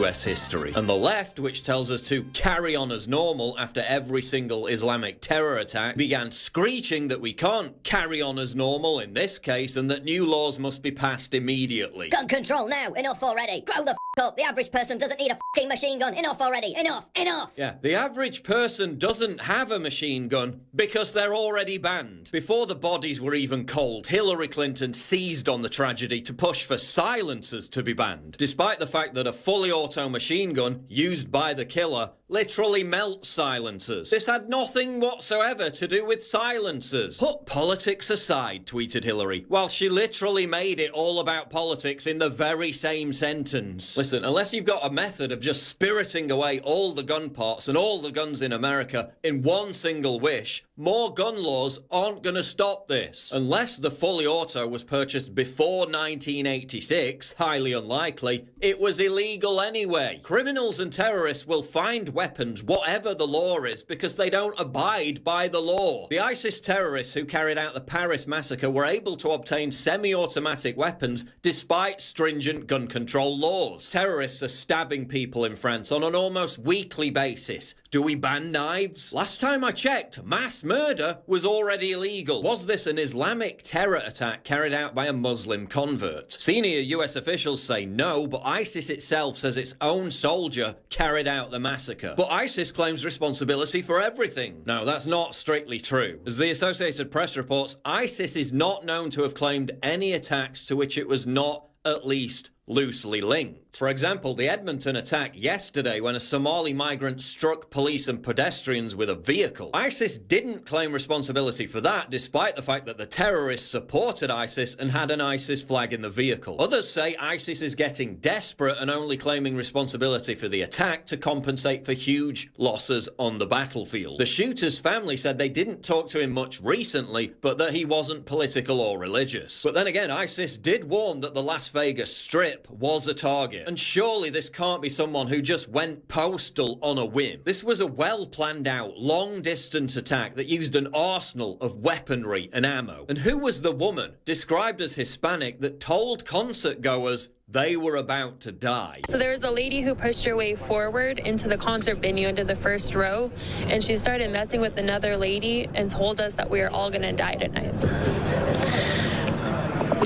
US history. And the left, which tells us to carry on as normal after every single Islamic terror attack, began screeching that we can't carry on as normal in this case and that new laws must be passed immediately. Gun control now! Enough already! Grow the up! The average person doesn't need a f***ing machine gun! Enough already! Enough! Enough! Yeah, the average person doesn't have a machine gun because they're already banned. Before the bodies were even cold, Hillary Clinton seized on the tragedy to push for silencers to be banned, despite the fact that a fully auto machine gun used by the killer literally melts silencers. This had nothing whatsoever to do with silencers. Put politics aside, tweeted Hillary, while she literally made it all about politics in the very same sentence. Listen, unless you've got a method of just spiriting away all the gun parts and all the guns in America in one single wish, more gun laws aren't gonna stop this. Unless the fully auto was purchased before 1986, highly unlikely, it was illegal anyway. Criminals and terrorists will find weapons, whatever the law is, because they don't abide by the law. The ISIS terrorists who carried out the Paris massacre were able to obtain semi-automatic weapons despite stringent gun control laws. Terrorists are stabbing people in France on an almost weekly basis. Do we ban knives? Last time I checked, mass murder was already illegal. Was this an Islamic terror attack carried out by a Muslim convert? Senior US officials say no, but ISIS itself says its own soldier carried out the massacre. But ISIS claims responsibility for everything. No, that's not strictly true. As the Associated Press reports, ISIS is not known to have claimed any attacks to which it was not at least loosely linked. For example, the Edmonton attack yesterday when a Somali migrant struck police and pedestrians with a vehicle. ISIS didn't claim responsibility for that, despite the fact that the terrorists supported ISIS and had an ISIS flag in the vehicle. Others say ISIS is getting desperate and only claiming responsibility for the attack to compensate for huge losses on the battlefield. The shooter's family said they didn't talk to him much recently, but that he wasn't political or religious. But then again, ISIS did warn that the Las Vegas Strip was a target. And surely this can't be someone who just went postal on a whim. This was a well-planned out, long-distance attack that used an arsenal of weaponry and ammo. And who was the woman, described as Hispanic, that told concert goers they were about to die? So there was a lady who pushed her way forward into the concert venue, into the first row, and she started messing with another lady and told us that we were all gonna die tonight.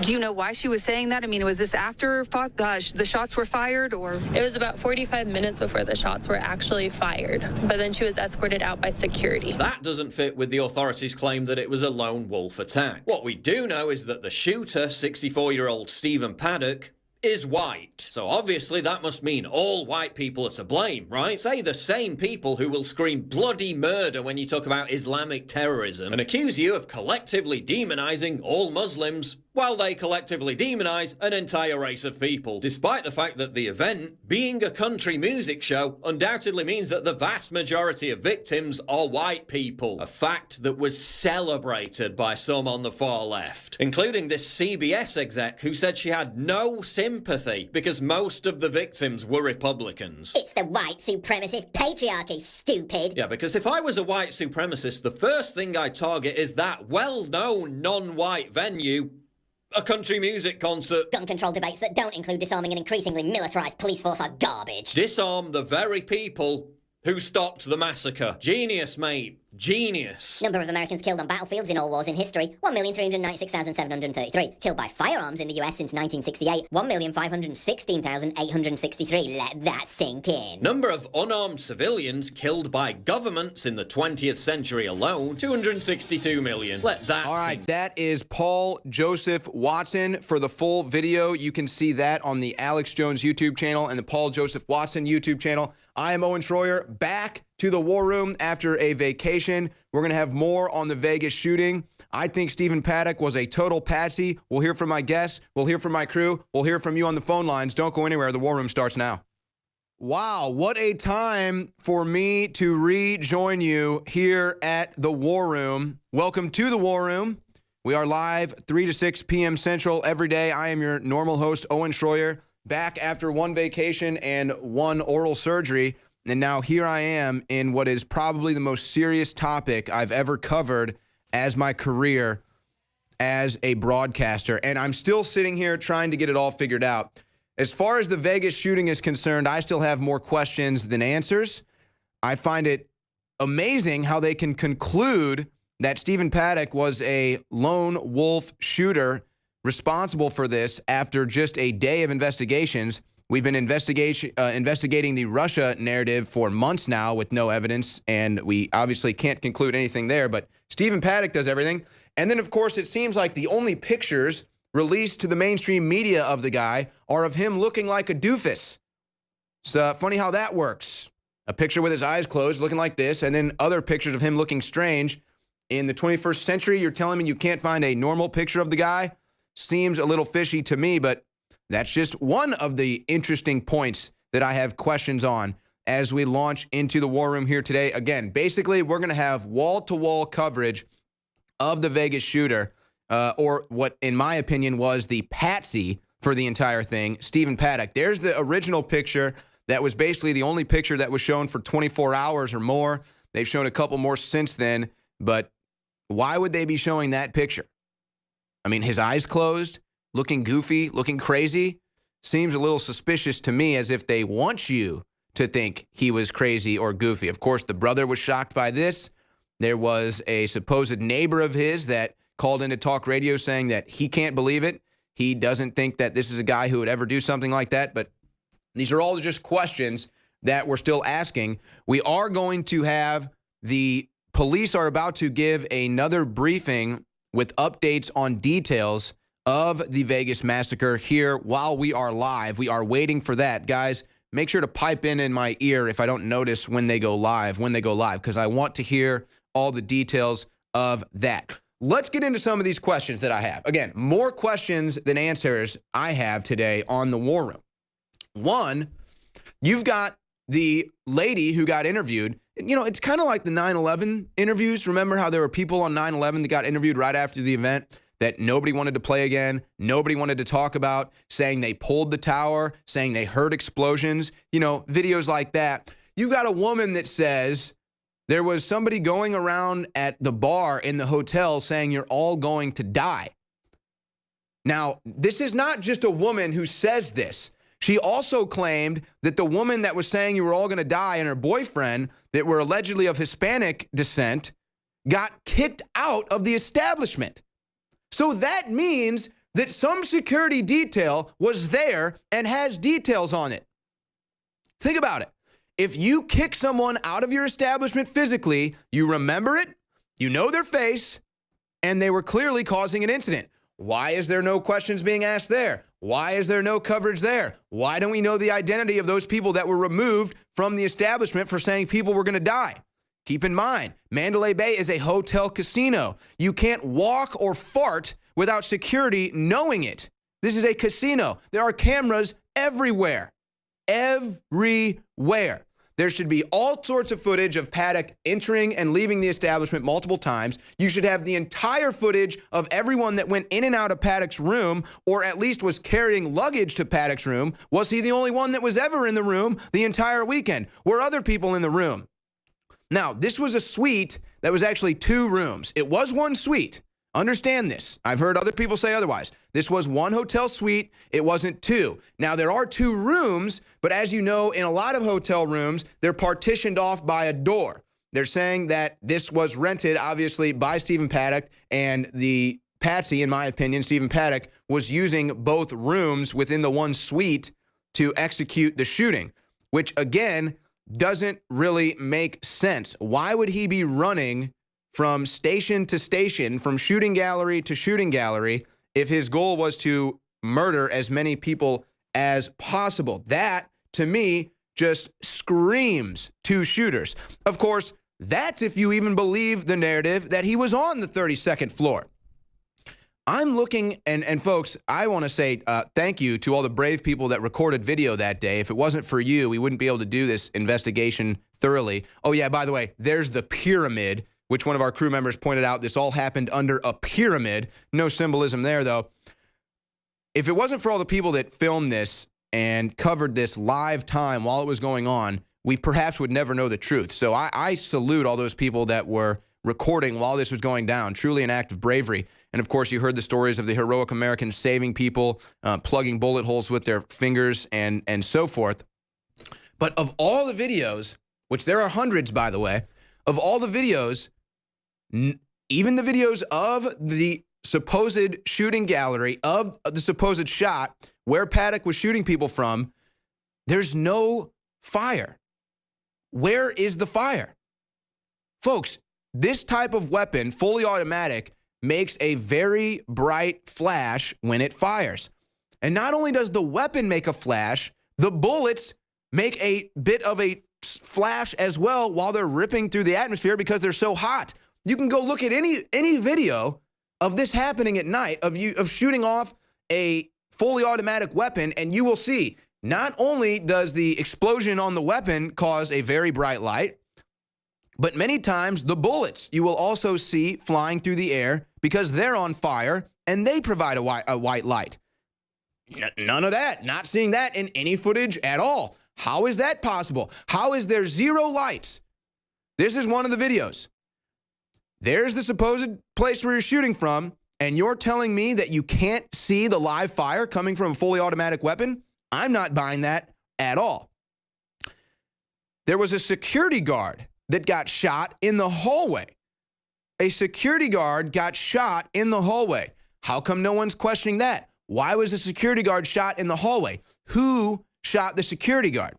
Do you know why she was saying that? I mean, was this after the shots were fired, or? It was about 45 minutes before the shots were actually fired, but then she was escorted out by security. That doesn't fit with the authorities' claim that it was a lone wolf attack. What we do know is that the shooter, 64-year-old Stephen Paddock, is white. So obviously that must mean all white people are to blame, right? Say the same people who will scream bloody murder when you talk about Islamic terrorism and accuse you of collectively demonizing all Muslims while they collectively demonize an entire race of people, despite the fact that the event, being a country music show, undoubtedly means that the vast majority of victims are white people, a fact that was celebrated by some on the far left, including this CBS exec who said she had no sympathy because most of the victims were Republicans. It's the white supremacist patriarchy, stupid. Yeah, because if I was a white supremacist, the first thing I'd target is that well-known non-white venue, a country music concert. Gun control debates that don't include disarming an increasingly militarized police force are garbage. Disarm the very people who stopped the massacre. Genius, mate. Genius. Number of Americans killed on battlefields in all wars in history, 1,396,733. Killed by firearms in the US since 1968, 1,516,863. Let that sink in. Number of unarmed civilians killed by governments in the 20th century alone, 262 million. Let that All right, sink. that is Paul Joseph Watson. For the full video, you can see that on the Alex Jones YouTube channel and the Paul Joseph Watson YouTube channel. I am Owen Schroyer, back to the War Room after a vacation. We're going to have more on the Vegas shooting. I think Stephen Paddock was a total patsy. We'll hear from my guests. We'll hear from my crew. We'll hear from you on the phone lines. Don't go anywhere. The War Room starts now. Wow, what a time for me to rejoin you here at the War Room. Welcome to the War Room. We are live 3 to 6 p.m. Central every day. I am your normal host, Owen Schroyer. back after one vacation and one oral surgery. And now here I am in what is probably the most serious topic I've ever covered as my career as a broadcaster. And I'm still sitting here trying to get it all figured out. As far as the Vegas shooting is concerned, I still have more questions than answers. I find it amazing how they can conclude that Stephen Paddock was a lone wolf shooter responsible for this after just a day of investigations. We've been investigating the Russia narrative for months now with no evidence, and we obviously can't conclude anything there, but Stephen Paddock does everything. And then, of course, it seems like the only pictures released to the mainstream media of the guy are of him looking like a doofus. It's funny how that works. A picture with his eyes closed looking like this, and then other pictures of him looking strange. In the 21st century, you're telling me you can't find a normal picture of the guy? Seems a little fishy to me, but that's just one of the interesting points that I have questions on as we launch into the war room here today. Again, basically, we're going to have wall-to-wall coverage of the Vegas shooter, or what, in my opinion, was the patsy for the entire thing, Stephen Paddock. There's the original picture that was basically the only picture that was shown for 24 hours or more. They've shown a couple more since then, but why would they be showing that picture? I mean, his eyes closed, looking goofy, looking crazy, seems a little suspicious to me, as if they want you to think he was crazy or goofy. Of course, the brother was shocked by this. There was a supposed neighbor of his that called into talk radio saying that he can't believe it. He doesn't think that this is a guy who would ever do something like that. But these are all just questions that we're still asking. We are going to have the police are about to give another briefing with updates on details of the Vegas massacre here while we are live. We are waiting for that. Guys, make sure to pipe in my ear if I don't notice when they go live, because I want to hear all the details of that. Let's get into some of these questions that I have. Again, more questions than answers I have today on the War Room. One, you've got the lady who got interviewed. You know, it's kind of like the 9/11 interviews. Remember how there were people on 9/11 that got interviewed right after the event that nobody wanted to play again, nobody wanted to talk about, saying they pulled the tower, saying they heard explosions, you know, videos like that. You've got a woman that says there was somebody going around at the bar in the hotel saying you're all going to die. Now, this is not just a woman who says this. She also claimed that the woman that was saying you were all going to die and her boyfriend that were allegedly of Hispanic descent got kicked out of the establishment. So that means that some security detail was there and has details on it. Think about it. If you kick someone out of your establishment physically, you remember it, you know their face, and they were clearly causing an incident. Why is there no questions being asked there? Why is there no coverage there? Why don't we know the identity of those people that were removed from the establishment for saying people were going to die? Keep in mind, Mandalay Bay is a hotel casino. You can't walk or fart without security knowing it. This is a casino. There are cameras everywhere. Everywhere. There should be all sorts of footage of Paddock entering and leaving the establishment multiple times. You should have the entire footage of everyone that went in and out of Paddock's room, or at least was carrying luggage to Paddock's room. Was he the only one that was ever in the room the entire weekend? Were other people in the room? Now, this was a suite that was actually 2 rooms. It was one suite. Understand this. I've heard other people say otherwise. This was one hotel suite. It wasn't 2. Now, there are 2 rooms, but as you know, in a lot of hotel rooms, they're partitioned off by a door. They're saying that this was rented, obviously, by Stephen Paddock, and the patsy, in my opinion, Stephen Paddock, was using both rooms within the one suite to execute the shooting, which, again, doesn't really make sense. Why would he be running from station to station, from shooting gallery to shooting gallery, if his goal was to murder as many people as possible? That, to me, just screams 2 shooters. Of course, that's if you even believe the narrative that he was on the 32nd floor. I'm looking, and folks, I want to say thank you to all the brave people that recorded video that day. If it wasn't for you, we wouldn't be able to do this investigation thoroughly. Oh, yeah, by the way, there's the pyramid, which one of our crew members pointed out. This all happened under a pyramid. No symbolism there, though. If it wasn't for all the people that filmed this, and covered this live time while it was going on, we perhaps would never know the truth. So I salute all those people that were recording while this was going down. Truly an act of bravery. And, of course, you heard the stories of the heroic Americans saving people, plugging bullet holes with their fingers, and so forth. But of all the videos, which there are hundreds, by the way, of all the videos, even the videos of the supposed shooting gallery, of the supposed shot where Paddock was shooting people from, there's no fire. Where is the fire? Folks, this type of weapon, fully automatic, makes a very bright flash when it fires. And not only does the weapon make a flash, the bullets make a bit of a flash as well while they're ripping through the atmosphere because they're so hot. You can go look at any video of this happening at night, of shooting off a fully automatic weapon, and you will see not only does the explosion on the weapon cause a very bright light, but many times the bullets you will also see flying through the air because they're on fire and they provide a white light. None of that. Not seeing that in any footage at all. How is that possible? How is there zero lights? This is one of the videos. There's the supposed place where you're shooting from, and you're telling me that you can't see the live fire coming from a fully automatic weapon? I'm not buying that at all. There was a security guard that got shot in the hallway. A security guard got shot in the hallway. How come no one's questioning that? Why was the security guard shot in the hallway? Who shot the security guard?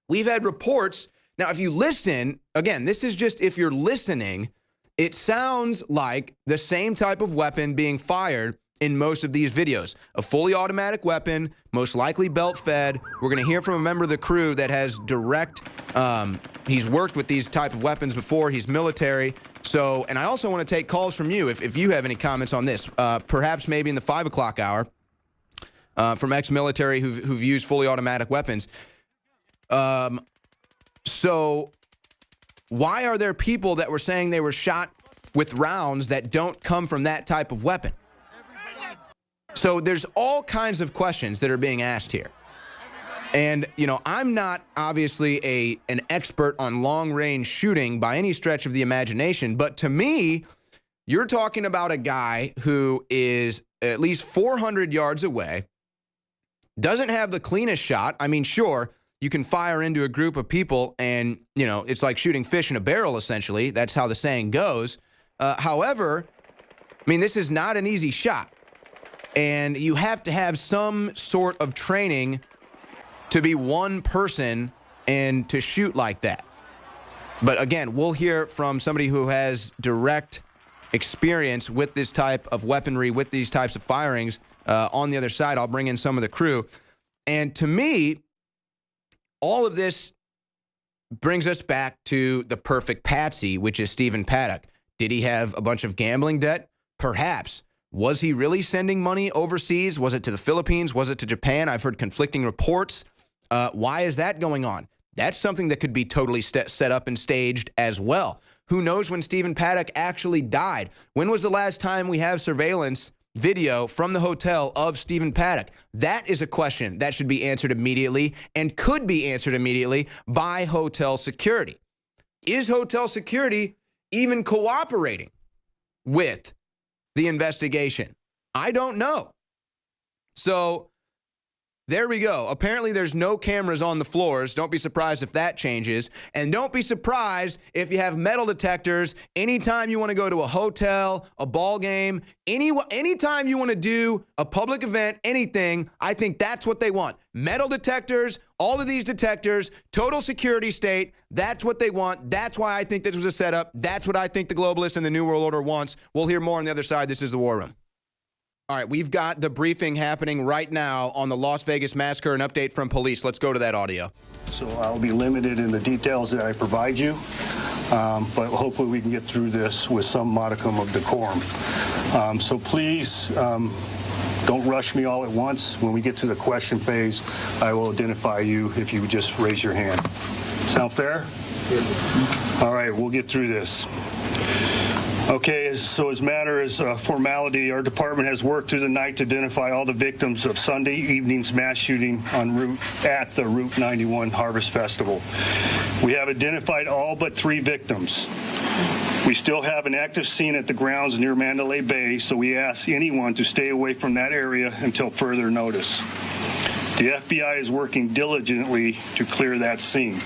We've had reports. Now, if you listen, again, this is just if you're listening, it sounds like the same type of weapon being fired in most of these videos. A fully automatic weapon, most likely belt-fed. We're going to hear from a member of the crew that has direct, he's worked with these type of weapons before. He's military. So, and I also want to take calls from you if you have any comments on this, perhaps maybe in the 5 o'clock hour, from ex-military who've used fully automatic weapons. So why are there people that were saying they were shot with rounds that don't come from that type of weapon? So there's all kinds of questions that are being asked here. And, you know, I'm not obviously an expert on long-range shooting by any stretch of the imagination, but to me, you're talking about a guy who is at least 400 yards away, doesn't have the cleanest shot. I mean, sure, you can fire into a group of people and, you know, it's like shooting fish in a barrel, essentially. That's how the saying goes. However, I mean, this is not an easy shot. And you have to have some sort of training to be one person and to shoot like that. But again, we'll hear from somebody who has direct experience with this type of weaponry, with these types of firings. On the other side, I'll bring in some of the crew. And to me, all of this brings us back to the perfect patsy, which is Stephen Paddock. Did he have a bunch of gambling debt? Perhaps. Was he really sending money overseas? Was it to the Philippines? Was it to Japan? I've heard conflicting reports. Why is that going on? That's something that could be totally set up and staged as well. Who knows when Stephen Paddock actually died? When was the last time we have surveillance video from the hotel of Stephen Paddock? That is a question that should be answered immediately and could be answered immediately by hotel security. Is hotel security even cooperating with the investigation? I don't know. So there we go. Apparently there's no cameras on the floors. Don't be surprised if that changes. And don't be surprised if you have metal detectors anytime you want to go to a hotel, a ball game, anytime you want to do a public event, anything. I think that's what they want. Metal detectors, all of these detectors, total security state. That's what they want. That's why I think this was a setup. That's what I think the globalists and the New World Order wants. We'll hear more on the other side. This is the War Room. All right, we've got the briefing happening right now on the Las Vegas massacre, an update from police. Let's go to that audio. So I'll be limited in the details that I provide you, but hopefully we can get through this with some modicum of decorum. So please don't rush me all at once. When we get to the question phase, I will identify you if you would just raise your hand. Sound fair? All right, we'll get through this. Okay, so as matter as formality, our department has worked through the night to identify all the victims of Sunday evening's mass shooting at the Route 91 Harvest Festival. We have identified all but 3 victims. We still have an active scene at the grounds near Mandalay Bay, so we ask anyone to stay away from that area until further notice. The FBI is working diligently to clear that scene.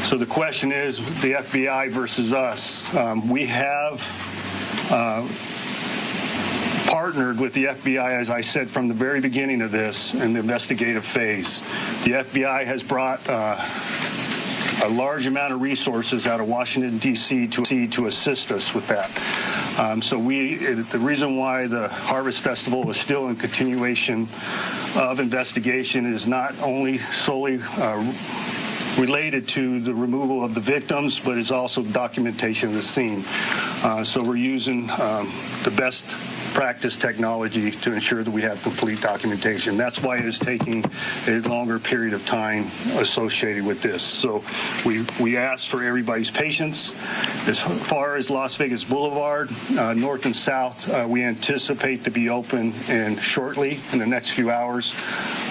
So the question is the FBI versus us. We have partnered with the FBI, as I said, from the very beginning of this in the investigative phase. The FBI has brought a large amount of resources out of Washington, D.C. to assist us with that. So the reason why the Harvest Festival is still in continuation of investigation is not only solely related to the removal of the victims, but it's also documentation of the scene. So we're using the best practice technology to ensure that we have complete documentation. That's why it is taking a longer period of time associated with this. So we ask for everybody's patience. As far as Las Vegas Boulevard, north and south, we anticipate to be open shortly in the next few hours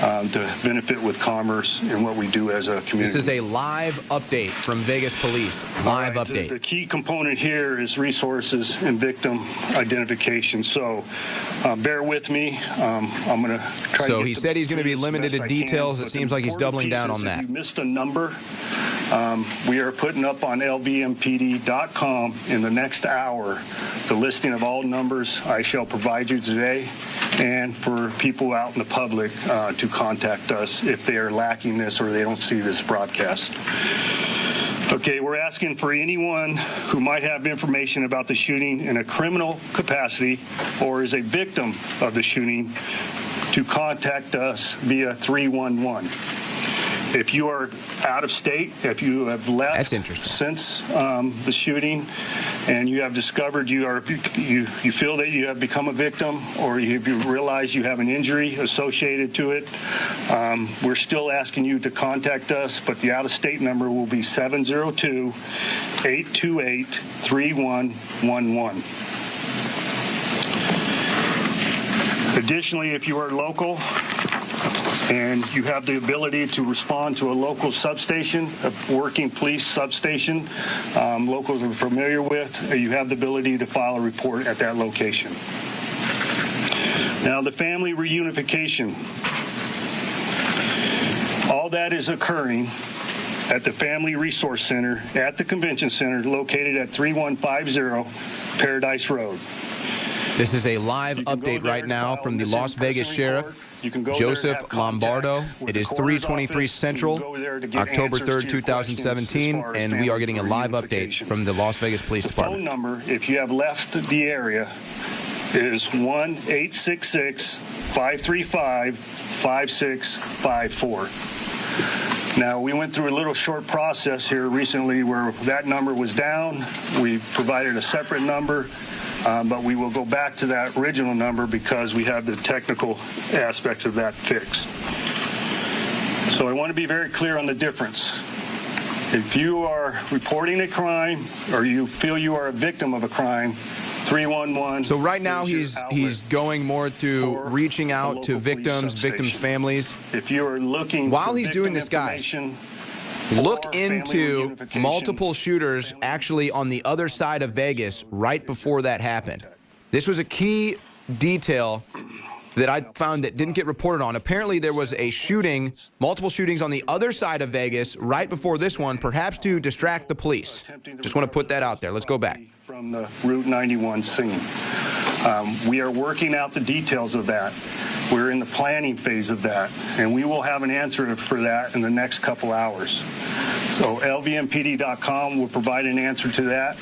to benefit with commerce and what we do as a community. This is a live update from Vegas Police. Live update. The key component here is resources and victim identification. So bear with me. I'm going to try. So he said he's going to be limited to details. It seems like he's doubling down on that. If you missed a number, we are putting up on lvmpd.com in the next hour the listing of all numbers I shall provide you today, and for people out in the public to contact us if they are lacking this or they don't see this broadcast. Okay, we're asking for anyone who might have information about the shooting in a criminal capacity or is a victim of the shooting to contact us via 311. If you are out of state, if you have left since the shooting, and you have discovered you feel that you have become a victim, or you realize you have an injury associated to it, we're still asking you to contact us, but the out-of-state number will be 702-828-3111. Additionally, if you are local and you have the ability to respond to a local substation, a working police substation, locals are familiar with, you have the ability to file a report at that location. Now, the family reunification. All that is occurring at the Family Resource Center at the Convention Center located at 3150 Paradise Road. This is a live update right now from the Las Vegas Sheriff, Joseph Lombardo. It is 3:23 Central, October 3rd, 2017, and we are getting a live update from the Las Vegas Police Department. Phone number, if you have left the area, is 1-866-535-5654. Now, we went through a little short process here recently where that number was down. We provided a separate number. But we will go back to that original number because we have the technical aspects of that fixed. So I want to be very clear on the difference. If you are reporting a crime or you feel you are a victim of a crime, 311. So right now he's going more to reaching out to victims' families. If you are looking while he's doing this, guys, look into multiple shooters actually on the other side of Vegas right before that happened. This was a key detail that I found that didn't get reported on. Apparently there was a shooting, multiple shootings on the other side of Vegas right before this one, perhaps to distract the police. Just want to put that out there. Let's go back. From the Route 91 scene. We are working out the details of that. We're in the planning phase of that, and we will have an answer for that in the next couple hours. So lvmpd.com will provide an answer to that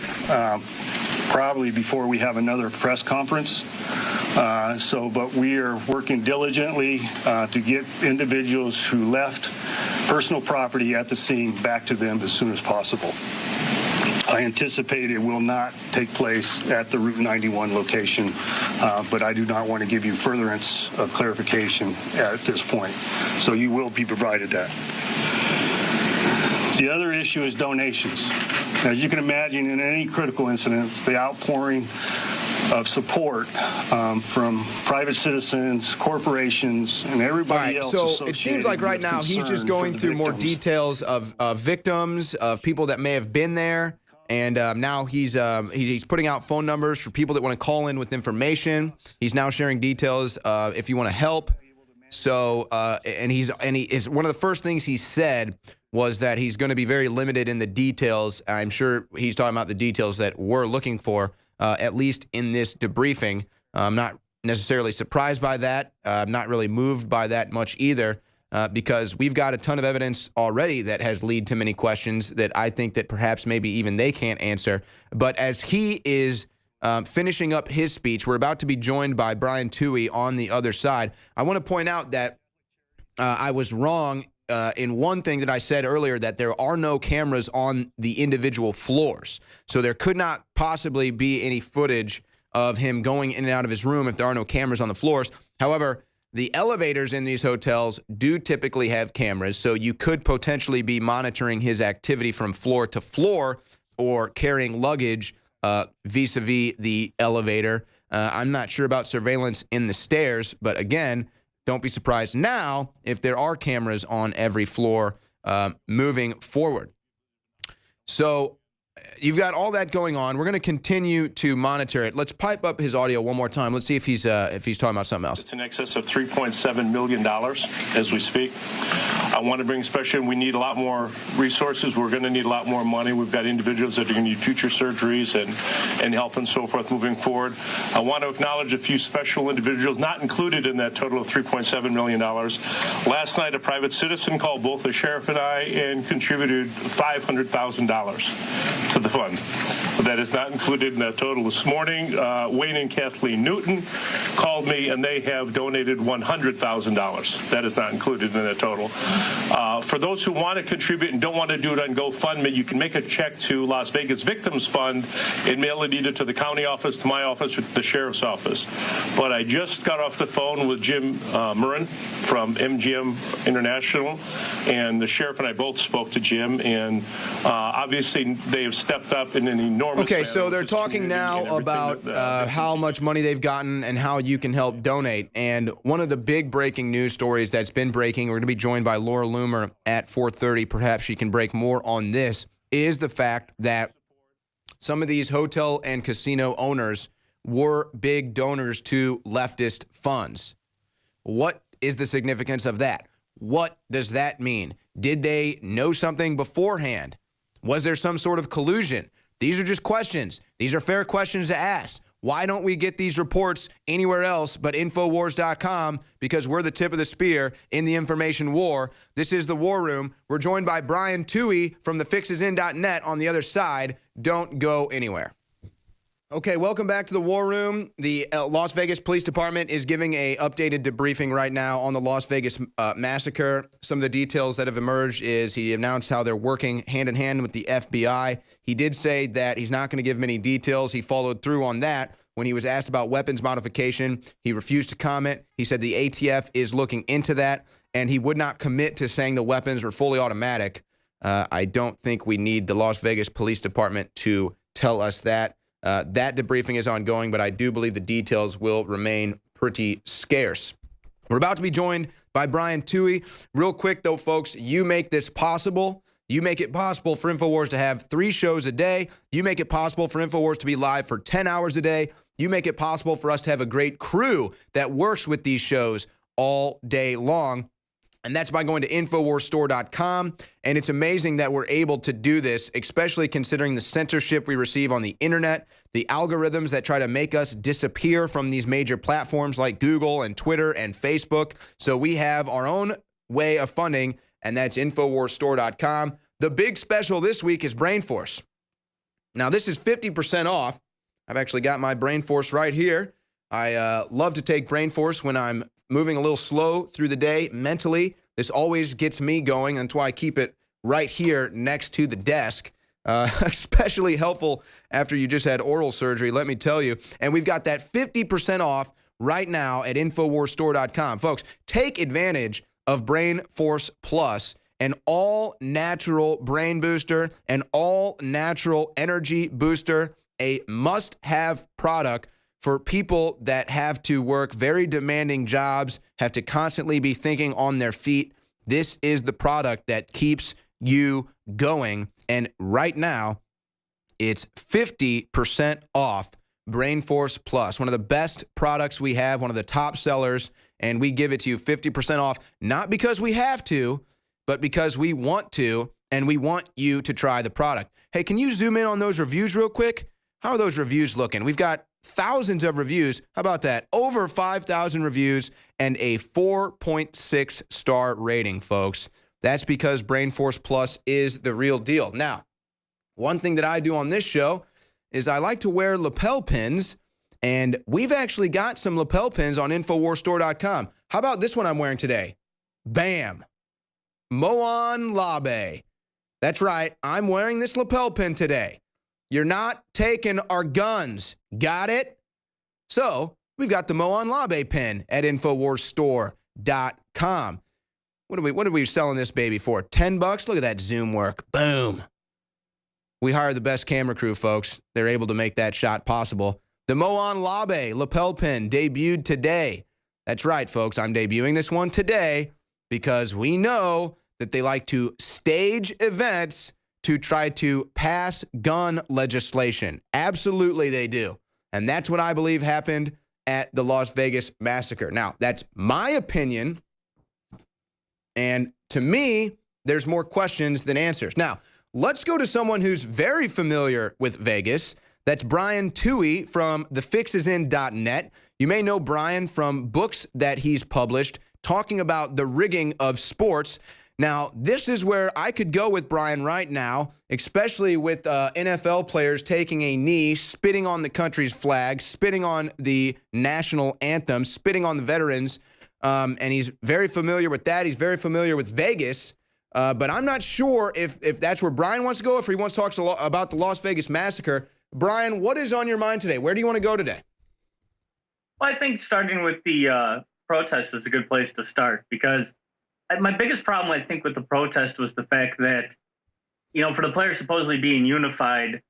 probably before we have another press conference. But we are working diligently to get individuals who left personal property at the scene back to them as soon as possible. I anticipate it will not take place at the Route 91 location, but I do not want to give you furtherance of clarification at this point. So you will be provided that. The other issue is donations. As you can imagine, in any critical incident, the outpouring of support from private citizens, corporations, and everybody else. So it seems like right now he's just going through more details of victims, of people that may have been there, and now he's putting out phone numbers for people that want to call in with information. He's now sharing details if you want to help. So and one of the first things he said was that he's going to be very limited in the details. I'm sure he's talking about the details that we're looking for. At least in this debriefing. I'm not necessarily surprised by that. I'm not really moved by that much either, because we've got a ton of evidence already that has led to many questions that I think that perhaps maybe even they can't answer. But as he is finishing up his speech, we're about to be joined by Brian Toohey on the other side. I want to point out that I was wrong in one thing that I said earlier, that there are no cameras on the individual floors. So there could not possibly be any footage of him going in and out of his room if there are no cameras on the floors. However, the elevators in these hotels do typically have cameras, so you could potentially be monitoring his activity from floor to floor or carrying luggage vis-a-vis the elevator. I'm not sure about surveillance in the stairs, but again, don't be surprised now if there are cameras on every floor moving forward. So you've got all that going on. We're going to continue to monitor it. Let's pipe up his audio one more time. Let's see if he's talking about something else. It's in excess of $3.7 million as we speak. I want to bring especially, we need a lot more resources. We're going to need a lot more money. We've got individuals that are going to need future surgeries and help and so forth moving forward. I want to acknowledge a few special individuals not included in that total of $3.7 million. Last night, a private citizen called both the sheriff and I and contributed $500,000 to the fund. That is not included in that total. This morning, Wayne and Kathleen Newton called me, and they have donated $100,000. That is not included in that total. For those who want to contribute and don't want to do it on GoFundMe, you can make a check to Las Vegas Victims Fund and mail it either to the county office, to my office, or to the sheriff's office. But I just got off the phone with Jim Murrin from MGM International, and the sheriff and I both spoke to Jim, and obviously they have stepped up in an enormous Okay, so they're talking now about how much money they've gotten and how you can help donate. And one of the big breaking news stories that's been breaking, we're going to be joined by Laura Loomer at 4:30. Perhaps she can break more on this, is the fact that some of these hotel and casino owners were big donors to leftist funds. What is the significance of that? What does that mean? Did they know something beforehand? Was there some sort of collusion? These are just questions. These are fair questions to ask. Why don't we get these reports anywhere else but Infowars.com? Because we're the tip of the spear in the information war. This is the War Room. We're joined by Brian Toohey from thefixesin.net on the other side. Don't go anywhere. Okay, welcome back to the War Room. The Las Vegas Police Department is giving a updated debriefing right now on the Las Vegas massacre. Some of the details that have emerged is he announced how they're working hand in hand with the FBI. He did say that he's not going to give many details. He followed through on that. When he was asked about weapons modification, he refused to comment. He said the ATF is looking into that, and he would not commit to saying the weapons were fully automatic. I don't think we need the Las Vegas Police Department to tell us that. That debriefing is ongoing, but I do believe the details will remain pretty scarce. We're about to be joined by Brian Toohey. Real quick, though, folks, you make this possible. You make it possible for InfoWars to have 3 shows a day. You make it possible for InfoWars to be live for 10 hours a day. You make it possible for us to have a great crew that works with these shows all day long. And that's by going to InfoWarsStore.com. And it's amazing that we're able to do this, especially considering the censorship we receive on the internet, the algorithms that try to make us disappear from these major platforms like Google and Twitter and Facebook. So we have our own way of funding, and that's InfoWarsStore.com. The big special this week is Brain Force. Now, this is 50% off. I've actually got my Brain Force right here. I love to take Brain Force when I'm moving a little slow through the day mentally. This always gets me going. That's why I keep it right here next to the desk. Especially helpful after you just had oral surgery, let me tell you. And we've got that 50% off right now at InfoWarsStore.com. Folks, take advantage of Brain Force Plus an all-natural brain booster, an all-natural energy booster, a must-have product for people that have to work very demanding jobs, have to constantly be thinking on their feet. This is the product that keeps you going. And right now, it's 50% off Brain Force Plus, one of the best products we have, one of the top sellers, and we give it to you 50% off, not because we have to, but because we want to, and we want you to try the product. Hey, can you zoom in on those reviews real quick? How are those reviews looking? We've got thousands of reviews. How about that? Over 5,000 reviews and a 4.6 star rating, folks. That's because Brain Force Plus is the real deal. Now, one thing that I do on this show is I like to wear lapel pins, and we've actually got some lapel pins on InfoWarsStore.com. How about this one I'm wearing today? Bam! Moan Labe. That's right, I'm wearing this lapel pin today. You're not taking our guns. Got it? So, we've got the Moan Labe pin at InfoWarsStore.com. What are we selling this baby for? $10? Look at that zoom work. Boom. We hired the best camera crew, folks. They're able to make that shot possible. The Moan Labe lapel pin debuted today. That's right, folks. I'm debuting this one today because we know that they like to stage events to try to pass gun legislation. Absolutely they do. And that's what I believe happened at the Las Vegas Massacre. Now, that's my opinion. And to me, there's more questions than answers. Now, let's go to someone who's very familiar with Vegas. That's Brian Toohey from thefixisin.net. You may know Brian from books that he's published talking about the rigging of sports. Now, this is where I could go with Brian right now, especially with NFL players taking a knee, spitting on the country's flag, spitting on the national anthem, spitting on the veterans. And he's very familiar with that. He's very familiar with Vegas. But I'm not sure if that's where Brian wants to go, if he wants to talk about the Las Vegas Massacre. Brian, what is on your mind today? Where do you want to go today? Well, I think starting with the protest is a good place to start, because my biggest problem, I think, with the protest was the fact that, you know, for the players supposedly being unified,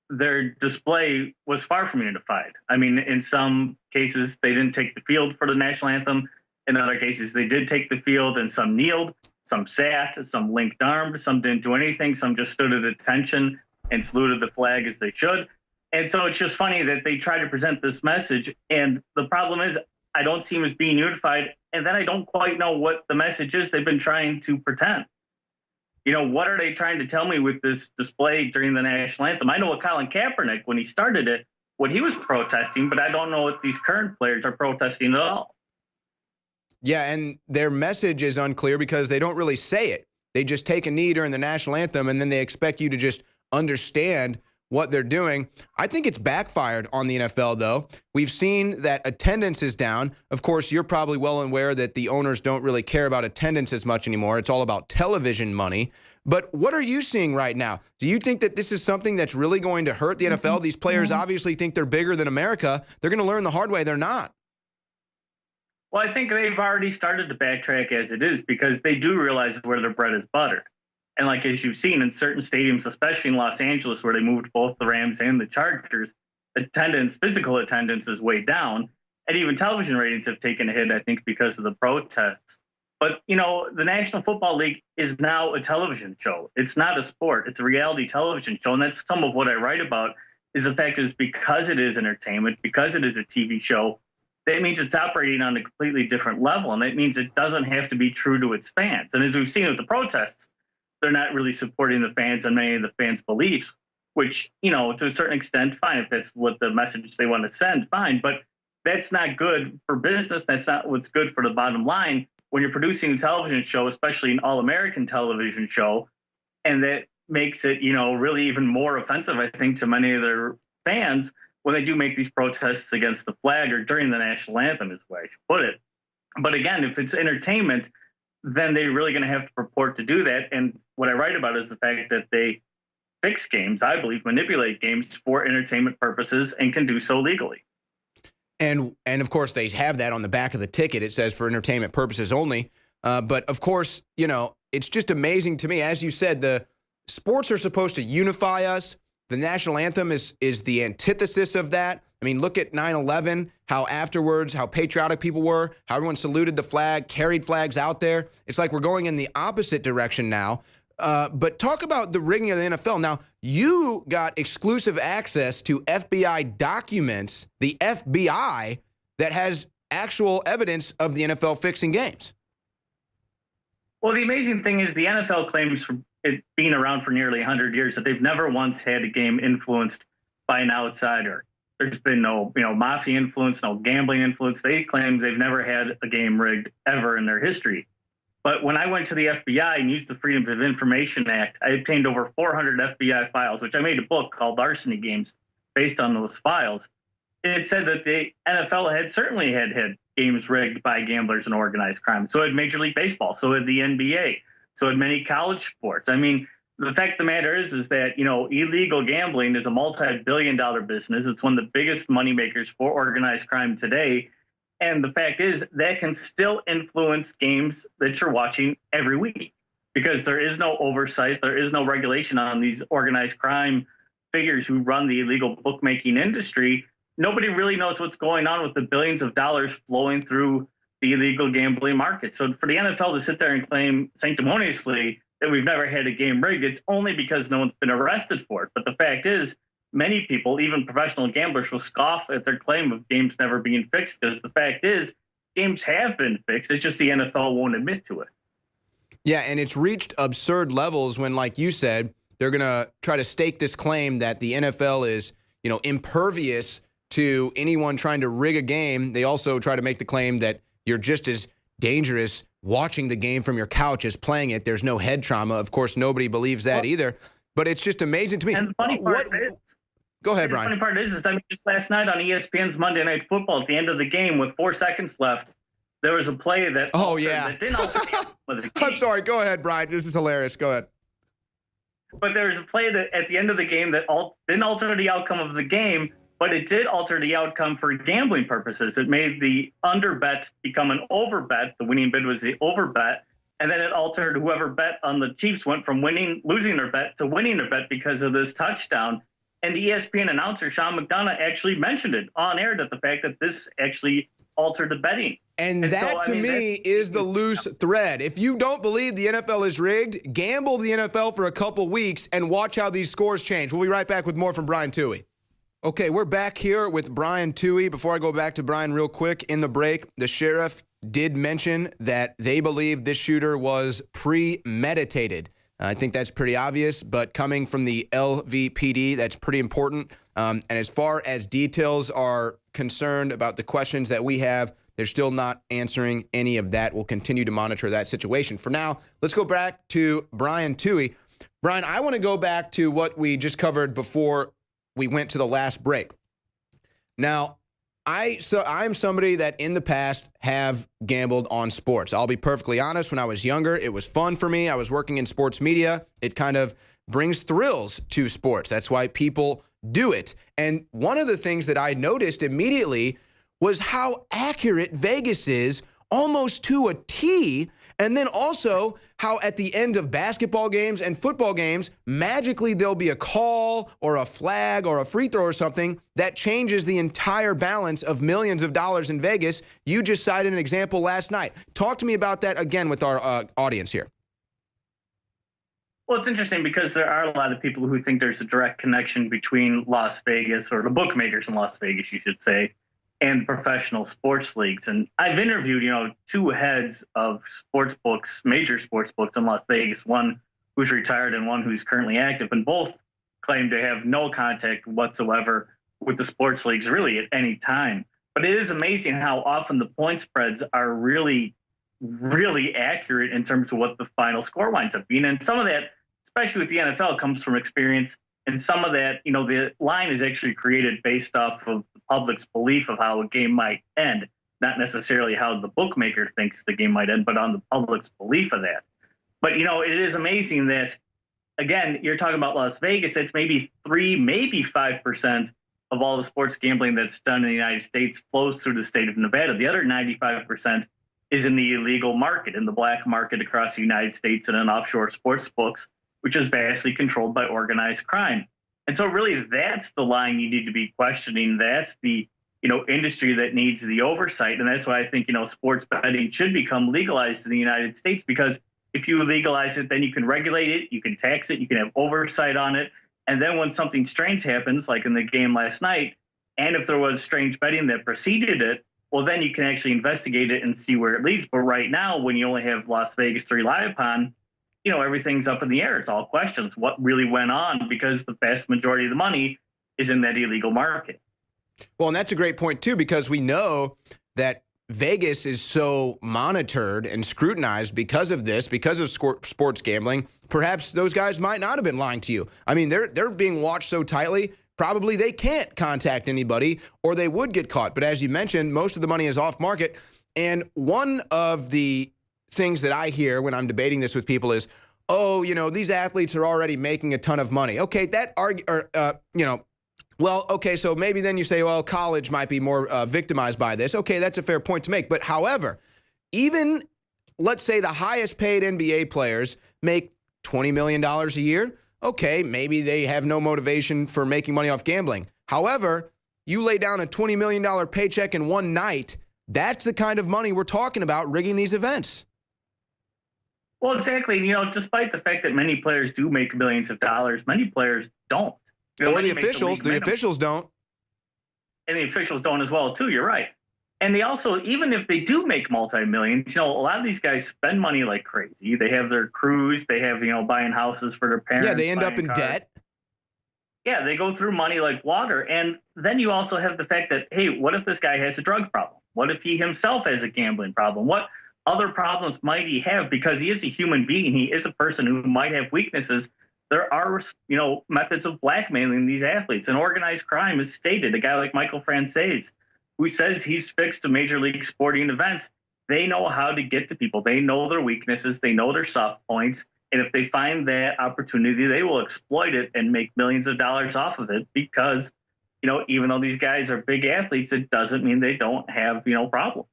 their display was far from unified. I mean, in some cases, they didn't take the field for the national anthem. In other cases, they did take the field, and some kneeled, some sat, some linked armed, some didn't do anything, some just stood at attention and saluted the flag as they should. And so it's just funny that they try to present this message, and the problem is I don't see them as being unified, and then I don't quite know what the message is they've been trying to pretend. You know, what are they trying to tell me with this display during the national anthem? I know what Colin Kaepernick, when he started it, what he was protesting, but I don't know what these current players are protesting at all. Yeah, and their message is unclear because they don't really say it. They just take a knee during the national anthem, and then they expect you to just understand what they're doing. I think it's backfired on the NFL, though. We've seen that attendance is down. Of course, you're probably well aware that the owners don't really care about attendance as much anymore. It's all about television money. But what are you seeing right now? Do you think that this is something that's really going to hurt the NFL? These players obviously think they're bigger than America. They're going to learn the hard way. They're not. Well, I think they've already started to backtrack as it is, because they do realize where their bread is buttered. And like, as you've seen in certain stadiums, especially in Los Angeles, where they moved both the Rams and the Chargers, attendance, physical attendance is way down. And even television ratings have taken a hit, I think, because of the protests. But, you know, the National Football League is now a television show. It's not a sport. It's a reality television show. And that's some of what I write about, is the fact is, because it is entertainment, because it is a TV show, that means it's operating on a completely different level. And that means it doesn't have to be true to its fans. And as we've seen with the protests, they're not really supporting the fans and many of the fans' beliefs, which, you know, to a certain extent, fine. If that's what the message they want to send, fine. But that's not good for business. That's not what's good for the bottom line. When you're producing a television show, especially an all-American television show, and that makes it, you know, really even more offensive, I think, to many of their fans when they do make these protests against the flag or during the national anthem, is the way I should put it. But again, if it's entertainment, then they're really going to have to purport to do that. And what I write about is the fact that they fix games, I believe, manipulate games for entertainment purposes, and can do so legally. And of course, they have that on the back of the ticket. It says for entertainment purposes only. But of course, you know, it's just amazing to me. As you said, the sports are supposed to unify us. The national anthem is the antithesis of that. I mean, look at 9/11, how afterwards, how patriotic people were, how everyone saluted the flag, carried flags out there. It's like we're going in the opposite direction now. But talk about the rigging of the NFL. Now, you got exclusive access to FBI documents, the FBI, that has actual evidence of the NFL fixing games. Well, the amazing thing is the NFL claims for it being around for nearly 100 years that they've never once had a game influenced by an outsider. There's been no, mafia influence, no gambling influence. They claim they've never had a game rigged ever in their history. But when I went to the FBI and used the Freedom of Information Act, I obtained over 400 FBI files, which I made a book called Larceny Games based on those files. It said that the NFL had certainly had games rigged by gamblers and organized crime. So had Major League Baseball, so had the NBA, so had many college sports. I mean, the fact of the matter is that, illegal gambling is a multi-billion-dollar business. It's one of the biggest moneymakers for organized crime today. And the fact is that can still influence games that you're watching every week because there is no oversight. There is no regulation on these organized crime figures who run the illegal bookmaking industry. Nobody really knows what's going on with the billions of dollars flowing through the illegal gambling market. So for the NFL to sit there and claim sanctimoniously that we've never had a game rigged, it's only because no one's been arrested for it. But the fact is, many people, even professional gamblers, will scoff at their claim of games never being fixed because the fact is, games have been fixed. It's just the NFL won't admit to it. Yeah, and it's reached absurd levels when, like you said, they're going to try to stake this claim that the NFL is, impervious to anyone trying to rig a game. They also try to make the claim that you're just as dangerous watching the game from your couch as playing it. There's no head trauma. Of course, nobody believes that either. But it's just amazing to me. And the funny part is, go ahead, Brian. The funny part is just last night on ESPN's Monday Night Football, at the end of the game with 4 seconds left, there was a play that. Oh, yeah. That didn't alter the outcome of the game. I'm sorry. Go ahead, Brian. This is hilarious. Go ahead. But there was a play that at the end of the game that didn't alter the outcome of the game, but it did alter the outcome for gambling purposes. It made the under bet become an over bet. The winning bid was the over bet. And then it altered whoever bet on the Chiefs went from losing their bet to winning their bet because of this touchdown. And the ESPN announcer, Sean McDonough, actually mentioned it on air, that the fact that this actually altered the betting. And that, to me, is the loose thread. If you don't believe the NFL is rigged, gamble the NFL for a couple weeks and watch how these scores change. We'll be right back with more from Brian Toohey. Okay, we're back here with Brian Toohey. Before I go back to Brian real quick, in the break, the sheriff did mention that they believe this shooter was premeditated. I think that's pretty obvious, but coming from the LVPD, that's pretty important. And as far as details are concerned about the questions that we have, they're still not answering any of that. We'll continue to monitor that situation. For now, let's go back to Brian Toohey. Brian, I want to go back to what we just covered before we went to the last break. Now, I'm somebody that in the past have gambled on sports. I'll be perfectly honest. When I was younger, it was fun for me. I was working in sports media. It kind of brings thrills to sports. That's why people do it. And one of the things that I noticed immediately was how accurate Vegas is, almost to a T. And then also how at the end of basketball games and football games, magically there'll be a call or a flag or a free throw or something that changes the entire balance of millions of dollars in Vegas. You just cited an example last night. Talk to me about that again with our audience here. Well, it's interesting because there are a lot of people who think there's a direct connection between Las Vegas, or the bookmakers in Las Vegas, you should say, and professional sports leagues. And I've interviewed, 2 heads of sports books, major sports books in Las Vegas, one who's retired and one who's currently active, and both claim to have no contact whatsoever with the sports leagues really at any time. But it is amazing how often the point spreads are really, really accurate in terms of what the final score winds up being. And some of that, especially with the NFL, comes from experience. And some of that, the line is actually created based off of the public's belief of how a game might end, not necessarily how the bookmaker thinks the game might end, but on the public's belief of that. But, it is amazing that, again, you're talking about Las Vegas, that's maybe 3, maybe 5% of all the sports gambling that's done in the United States flows through the state of Nevada. The other 95% is in the illegal market, in the black market across the United States and in offshore sports books, which is vastly controlled by organized crime. And so really that's the line you need to be questioning. That's the, industry that needs the oversight. And that's why I think, sports betting should become legalized in the United States, because if you legalize it, then you can regulate it, you can tax it, you can have oversight on it. And then when something strange happens, like in the game last night, and if there was strange betting that preceded it, well, then you can actually investigate it and see where it leads. But right now, when you only have Las Vegas to rely upon, everything's up in the air. It's all questions. What really went on? Because the vast majority of the money is in that illegal market. Well, and that's a great point, too, because we know that Vegas is so monitored and scrutinized because of this, because of sports gambling. Perhaps those guys might not have been lying to you. I mean, they're being watched so tightly, probably they can't contact anybody or they would get caught. But as you mentioned, most of the money is off market. And one of the things that I hear when I'm debating this with people is, oh, these athletes are already making a ton of money. Okay, well, okay, so maybe then you say, well, college might be more victimized by this. Okay, that's a fair point to make. But however, even let's say the highest paid NBA players make $20 million a year. Okay, maybe they have no motivation for making money off gambling. However, you lay down a $20 million paycheck in one night, that's the kind of money we're talking about rigging these events. Well, exactly. Despite the fact that many players do make millions of dollars, many players don't. Or the officials don't. And the officials don't as well, too. You're right. And they also, even if they do make multi-millions, a lot of these guys spend money like crazy. They have their crews. They have, buying houses for their parents. Yeah, they end up in debt. Yeah, they go through money like water. And then you also have the fact that, hey, what if this guy has a drug problem? What if he himself has a gambling problem? What other problems might he have? Because he is a human being. He is a person who might have weaknesses. There are, methods of blackmailing these athletes. And organized crime is stated. A guy like Michael Frances, who says he's fixed to major league sporting events, they know how to get to people. They know their weaknesses. They know their soft points. And if they find that opportunity, they will exploit it and make millions of dollars off of it because, even though these guys are big athletes, it doesn't mean they don't have, problems.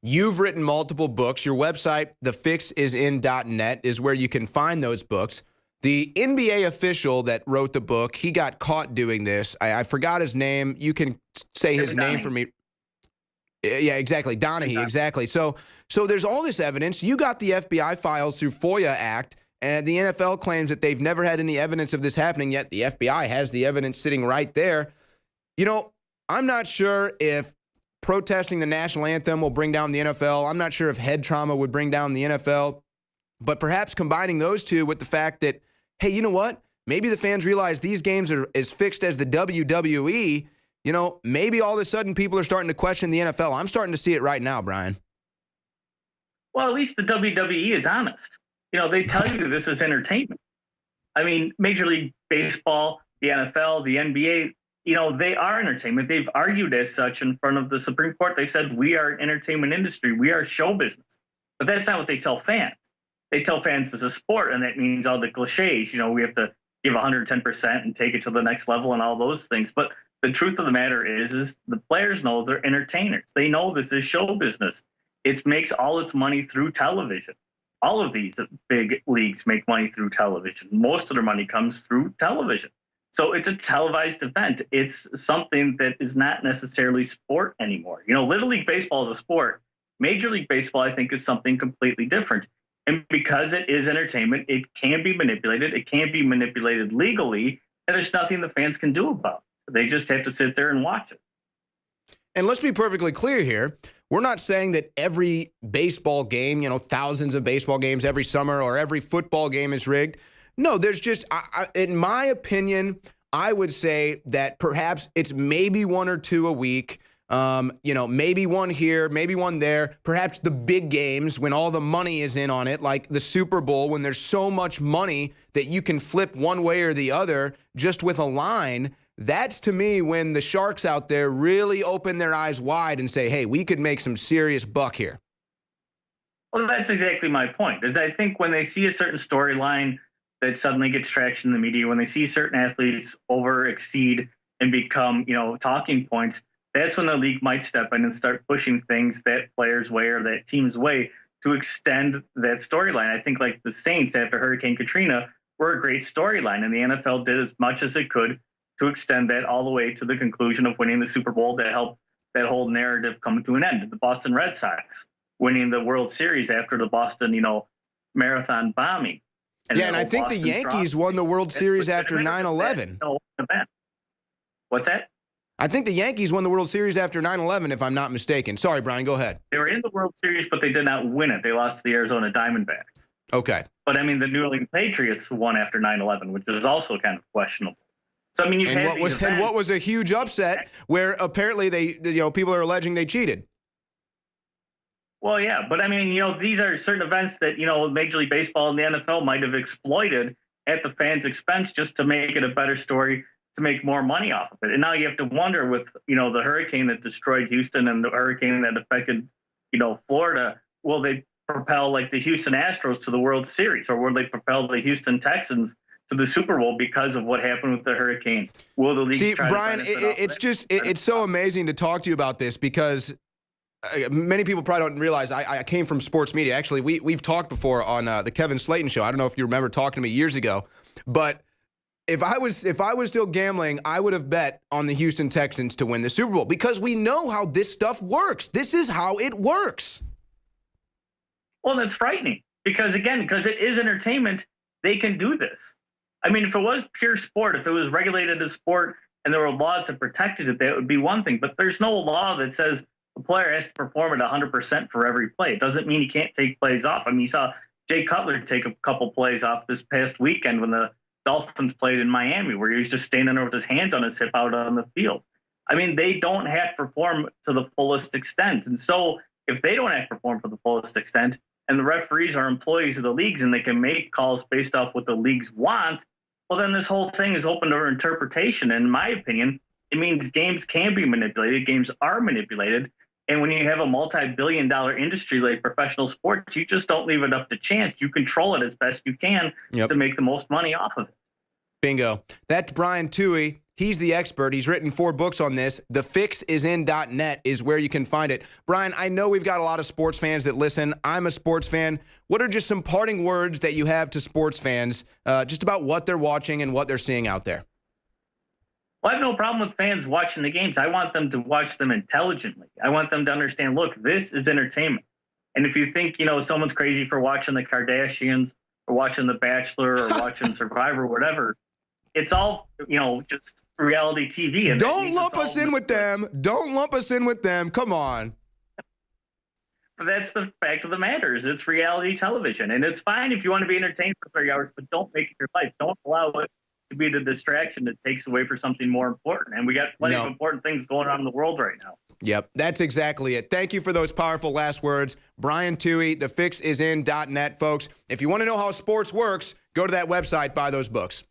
You've written multiple books. Your website, thefixisin.net, is where you can find those books. The NBA official that wrote the book, he got caught doing this. I forgot his name. You can say his name for me. Yeah, exactly. Donahue, exactly. So there's all this evidence. You got the FBI files through FOIA Act, and the NFL claims that they've never had any evidence of this happening, yet the FBI has the evidence sitting right there. I'm not sure if protesting the national anthem will bring down the NFL. I'm not sure if head trauma would bring down the NFL. But perhaps combining those two with the fact that, hey, you know what? Maybe the fans realize these games are as fixed as the WWE. Maybe all of a sudden people are starting to question the NFL. I'm starting to see it right now, Brian. Well, at least the WWE is honest. They tell you this is entertainment. I mean, Major League Baseball, the NFL, the NBA, they are entertainment. They've argued as such in front of the Supreme Court. They said, we are an entertainment industry. We are show business. But that's not what they tell fans. They tell fans it's a sport, and that means all the cliches. We have to give 110% and take it to the next level and all those things. But the truth of the matter is the players know they're entertainers. They know this is show business. It makes all its money through television. All of these big leagues make money through television. Most of their money comes through television. So it's a televised event. It's something that is not necessarily sport anymore. Little League Baseball is a sport. Major League Baseball, I think, is something completely different. And because it is entertainment, it can be manipulated. It can be manipulated legally, and there's nothing the fans can do about it. They just have to sit there and watch it. And let's be perfectly clear here. We're not saying that every baseball game, thousands of baseball games every summer or every football game is rigged. No, there's just, in my opinion, I would say that perhaps it's maybe one or two a week. Maybe one here, maybe one there. Perhaps the big games when all the money is in on it, like the Super Bowl, when there's so much money that you can flip one way or the other just with a line. That's, to me, when the sharks out there really open their eyes wide and say, hey, we could make some serious buck here. Well, that's exactly my point, is I think when they see a certain storyline that suddenly gets traction in the media, when they see certain athletes exceed and become, talking points, that's when the league might step in and start pushing things that player's way or that team's way to extend that storyline. I think like the Saints after Hurricane Katrina were a great storyline, and the NFL did as much as it could to extend that all the way to the conclusion of winning the Super Bowl that helped that whole narrative come to an end. The Boston Red Sox winning the World Series after the Boston, marathon bombing. And I think Boston the Yankees won the World Series after 9/11. What's that? I think the Yankees won the World Series after 9/11, if I'm not mistaken. Sorry, Brian, go ahead. They were in the World Series, but they did not win it. They lost to the Arizona Diamondbacks. Okay. But, the New England Patriots won after 9/11, which is also kind of questionable. So, what was a huge upset where apparently people are alleging they cheated. Well, yeah, but these are certain events that, Major League Baseball and the NFL might have exploited at the fans' expense just to make it a better story, to make more money off of it. And now you have to wonder with, the hurricane that destroyed Houston and the hurricane that affected, Florida, will they propel like the Houston Astros to the World Series, or will they propel the Houston Texans to the Super Bowl because of what happened with the hurricane? Will the league See, try Brian, it's so amazing to talk to you about this because many people probably don't realize I came from sports media. Actually, we've talked before on the Kevin Slayton show. I don't know if you remember talking to me years ago, but if I was still gambling, I would have bet on the Houston Texans to win the Super Bowl because we know how this stuff works. This is how it works. Well, that's frightening because it is entertainment, they can do this. If it was pure sport, if it was regulated as sport and there were laws that protected it, that would be one thing. But there's no law that says the player has to perform at 100% for every play. It doesn't mean he can't take plays off. You saw Jay Cutler take a couple plays off this past weekend when the Dolphins played in Miami, where he was just standing there with his hands on his hip out on the field. They don't have to perform to the fullest extent. And so if they don't have to perform for the fullest extent, and the referees are employees of the leagues and they can make calls based off what the leagues want, well, then this whole thing is open to interpretation. And in my opinion, it means games can be manipulated. Games are manipulated. And when you have a multi-billion-dollar industry like professional sports, you just don't leave it up to chance. You control it as best you can to make the most money off of it. Bingo. That's Brian Toohey. He's the expert. He's written 4 books on this. TheFixIsIn.net is where you can find it. Brian, I know we've got a lot of sports fans that listen. I'm a sports fan. What are just some parting words that you have to sports fans just about what they're watching and what they're seeing out there? Well, I have no problem with fans watching the games. I want them to watch them intelligently. I want them to understand, look, this is entertainment. And if you think, someone's crazy for watching the Kardashians or watching The Bachelor or watching Survivor or whatever, it's all, just reality TV. And don't lump us in with them. Don't lump us in with them. Come on. But that's the fact of the matter is it's reality television. And it's fine if you want to be entertained for 30 hours, but don't make it your life. Don't allow it to be the distraction that takes away for something more important. And we got plenty of important things going on in the world right now. Yep, that's exactly it. Thank you for those powerful last words. Brian Toohey, TheFixIsIn.net, folks. If you want to know how sports works, go to that website, buy those books.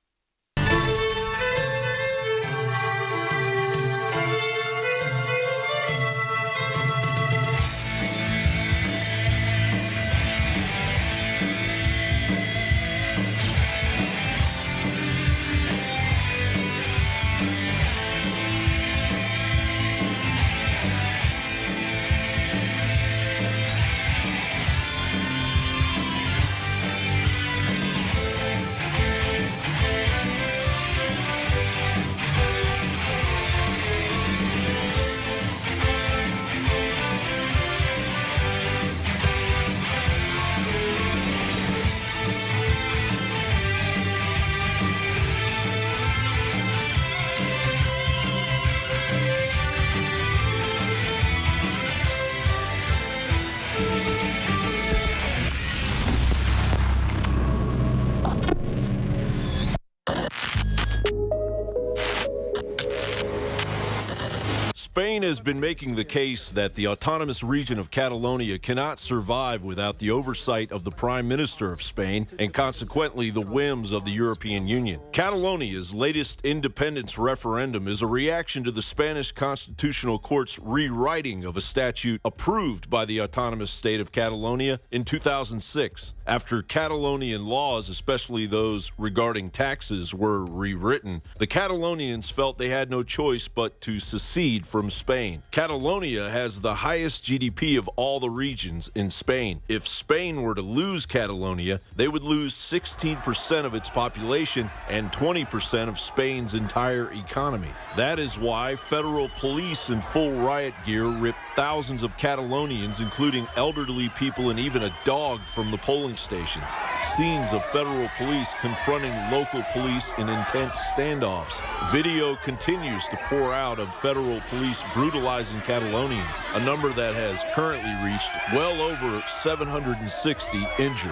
Spain has been making the case that the autonomous region of Catalonia cannot survive without the oversight of the Prime Minister of Spain and consequently the whims of the European Union. Catalonia's latest independence referendum is a reaction to the Spanish Constitutional Court's rewriting of a statute approved by the autonomous state of Catalonia in 2006. After Catalonian laws, especially those regarding taxes, were rewritten, the Catalonians felt they had no choice but to secede from from Spain. Catalonia has the highest GDP of all the regions in Spain. If Spain were to lose Catalonia, they would lose 16% of its population and 20% of Spain's entire economy. That is why federal police in full riot gear ripped thousands of Catalonians, including elderly people and even a dog, from the polling stations. Scenes of federal police confronting local police in intense standoffs. Video continues to pour out of federal police brutalizing Catalonians, a number that has currently reached well over 760 injured.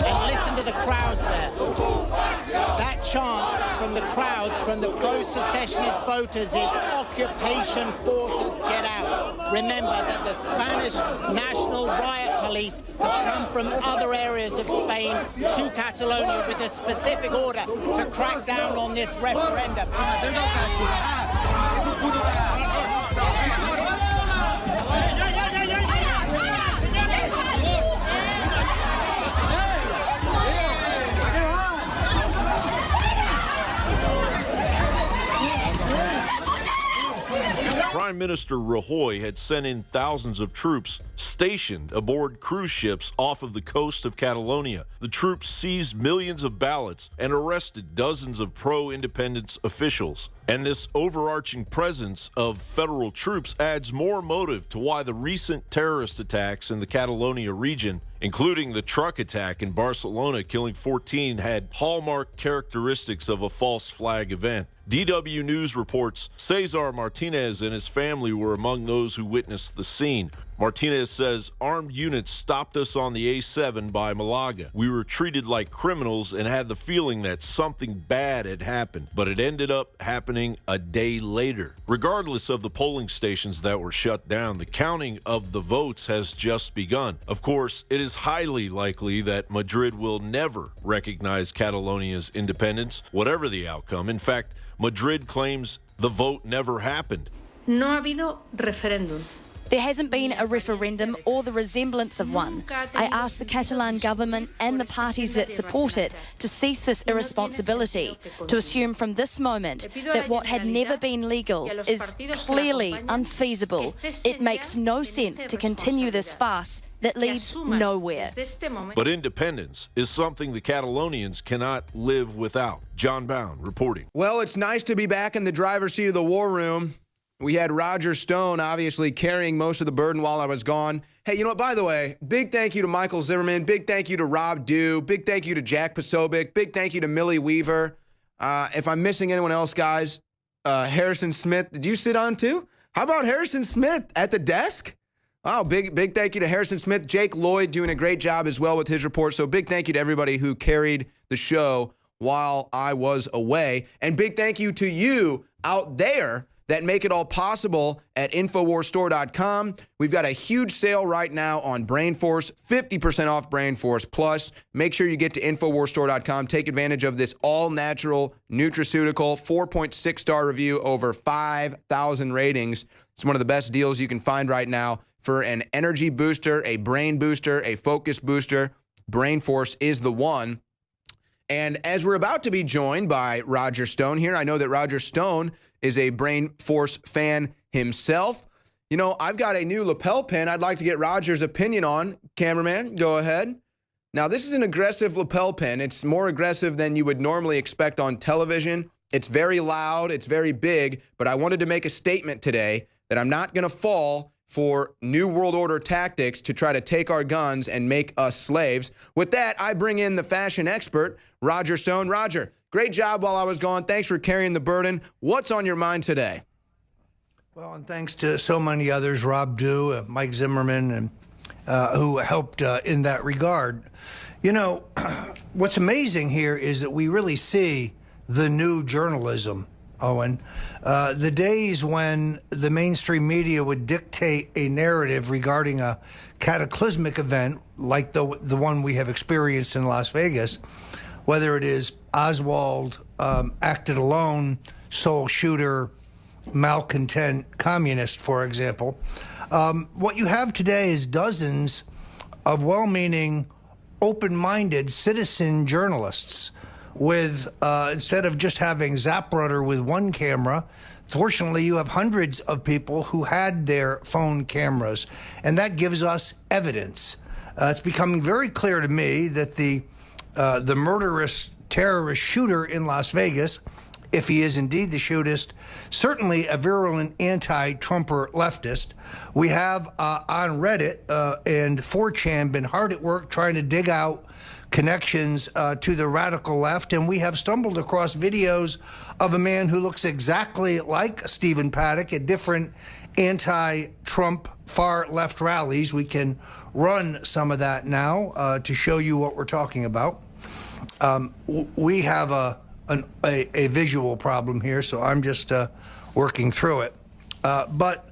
And listen to the crowds there. That chant from the crowds, from the pro-secessionist voters, is occupation forces get out. Remember that the Spanish National Riot Police have come from other areas of Spain to Catalonia with a specific order to crack down on this referendum. Prime Minister Rajoy had sent in thousands of troops stationed aboard cruise ships off of the coast of Catalonia. The troops seized millions of ballots and arrested dozens of pro-independence officials. And this overarching presence of federal troops adds more motive to why the recent terrorist attacks in the Catalonia region, including the truck attack in Barcelona killing 14, had hallmark characteristics of a false flag event. DW News reports Cesar Martinez and his family were among those who witnessed the scene. Martinez says armed units stopped us on the A7 by Malaga. We were treated like criminals and had the feeling that something bad had happened, but it ended up happening a day later. Regardless of the polling stations that were shut down, the counting of the votes has just begun. Of course, it is highly likely that Madrid will never recognize Catalonia's independence, whatever the outcome. In fact, Madrid claims the vote never happened. No ha habido referéndum. There hasn't been a referendum or the resemblance of one. I asked the Catalan government and the parties that support it to cease this irresponsibility, to assume from this moment that what had never been legal is clearly unfeasible. It makes no sense to continue this farce that leads nowhere. But independence is something the Catalonians cannot live without. John Bound reporting. Well, it's nice to be back in the driver's seat of the war room. We had Roger Stone obviously carrying most of the burden while I was gone. Hey, you know what? By the way, big thank you to Michael Zimmerman. Big thank you to Rob Dew. Big thank you to Jack Posobiec. Big thank you to Millie Weaver. If I'm missing anyone else, guys, Harrison Smith. Did you sit on too? How about Harrison Smith at the desk? Wow, big thank you to Harrison Smith. Jake Lloyd doing a great job as well with his report. So big thank you to everybody who carried the show while I was away. And big thank you to you out there that make it all possible at InfoWarsStore.com. We've got a huge sale right now on BrainForce, 50% off BrainForce Plus. Make sure you get to InfoWarsStore.com. Take advantage of this all-natural nutraceutical, 4.6-star review, over 5,000 ratings. It's one of the best deals you can find right now for an energy booster, a brain booster, a focus booster. BrainForce is the one. And as we're about to be joined by Roger Stone here, I know that Roger Stone is a BrainForce fan himself. You know, I've got a new lapel pin I'd like to get Roger's opinion on. Cameraman, go ahead. Now, this is an aggressive lapel pin. It's more aggressive than you would normally expect on television. It's very loud. It's very big. But I wanted to make a statement today that I'm not going to fall for New World Order tactics to try to take our guns and make us slaves. With that, I bring in the fashion expert, Roger Stone. Roger, great job while I was gone. Thanks for carrying the burden. What's on your mind today? Well, and thanks to so many others, Rob Dew, Mike Zimmerman, and who helped in that regard. You know, what's amazing here is that we really see the new journalism, Owen. The days when the mainstream media would dictate a narrative regarding a cataclysmic event like the one we have experienced in Las Vegas, whether it is Oswald acted alone, sole shooter, malcontent communist, for example. What you have today is dozens of well-meaning, open-minded citizen journalists with, instead of just having Zapruder with one camera, fortunately you have hundreds of people who had their phone cameras, and that gives us evidence. It's becoming very clear to me that the murderous terrorist shooter in Las Vegas, if he is indeed the shootist, certainly a virulent anti-Trumper leftist. We have on Reddit and 4chan been hard at work trying to dig out connections to the radical left, and we have stumbled across videos of a man who looks exactly like Stephen Paddock at different anti-Trump far-left rallies. We can run some of that now to show you what we're talking about. We have a visual problem here, so I'm just working through it. But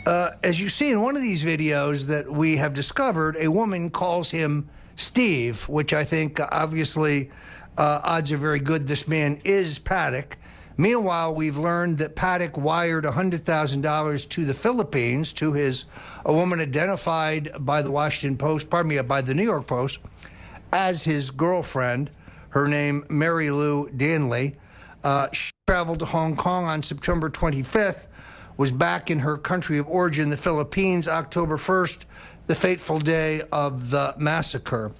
as you see in one of these videos that we have discovered, a woman calls him Steve, which I think obviously odds are very good this man is Paddock. Meanwhile, we've learned that Paddock wired $100,000 to the Philippines to a woman identified by the Washington Post, by the New York Post, as his girlfriend. Her name, Mary Lou Danley. She traveled to Hong Kong on September 25th, was back in her country of origin, the Philippines, October 1st, the fateful day of the massacre.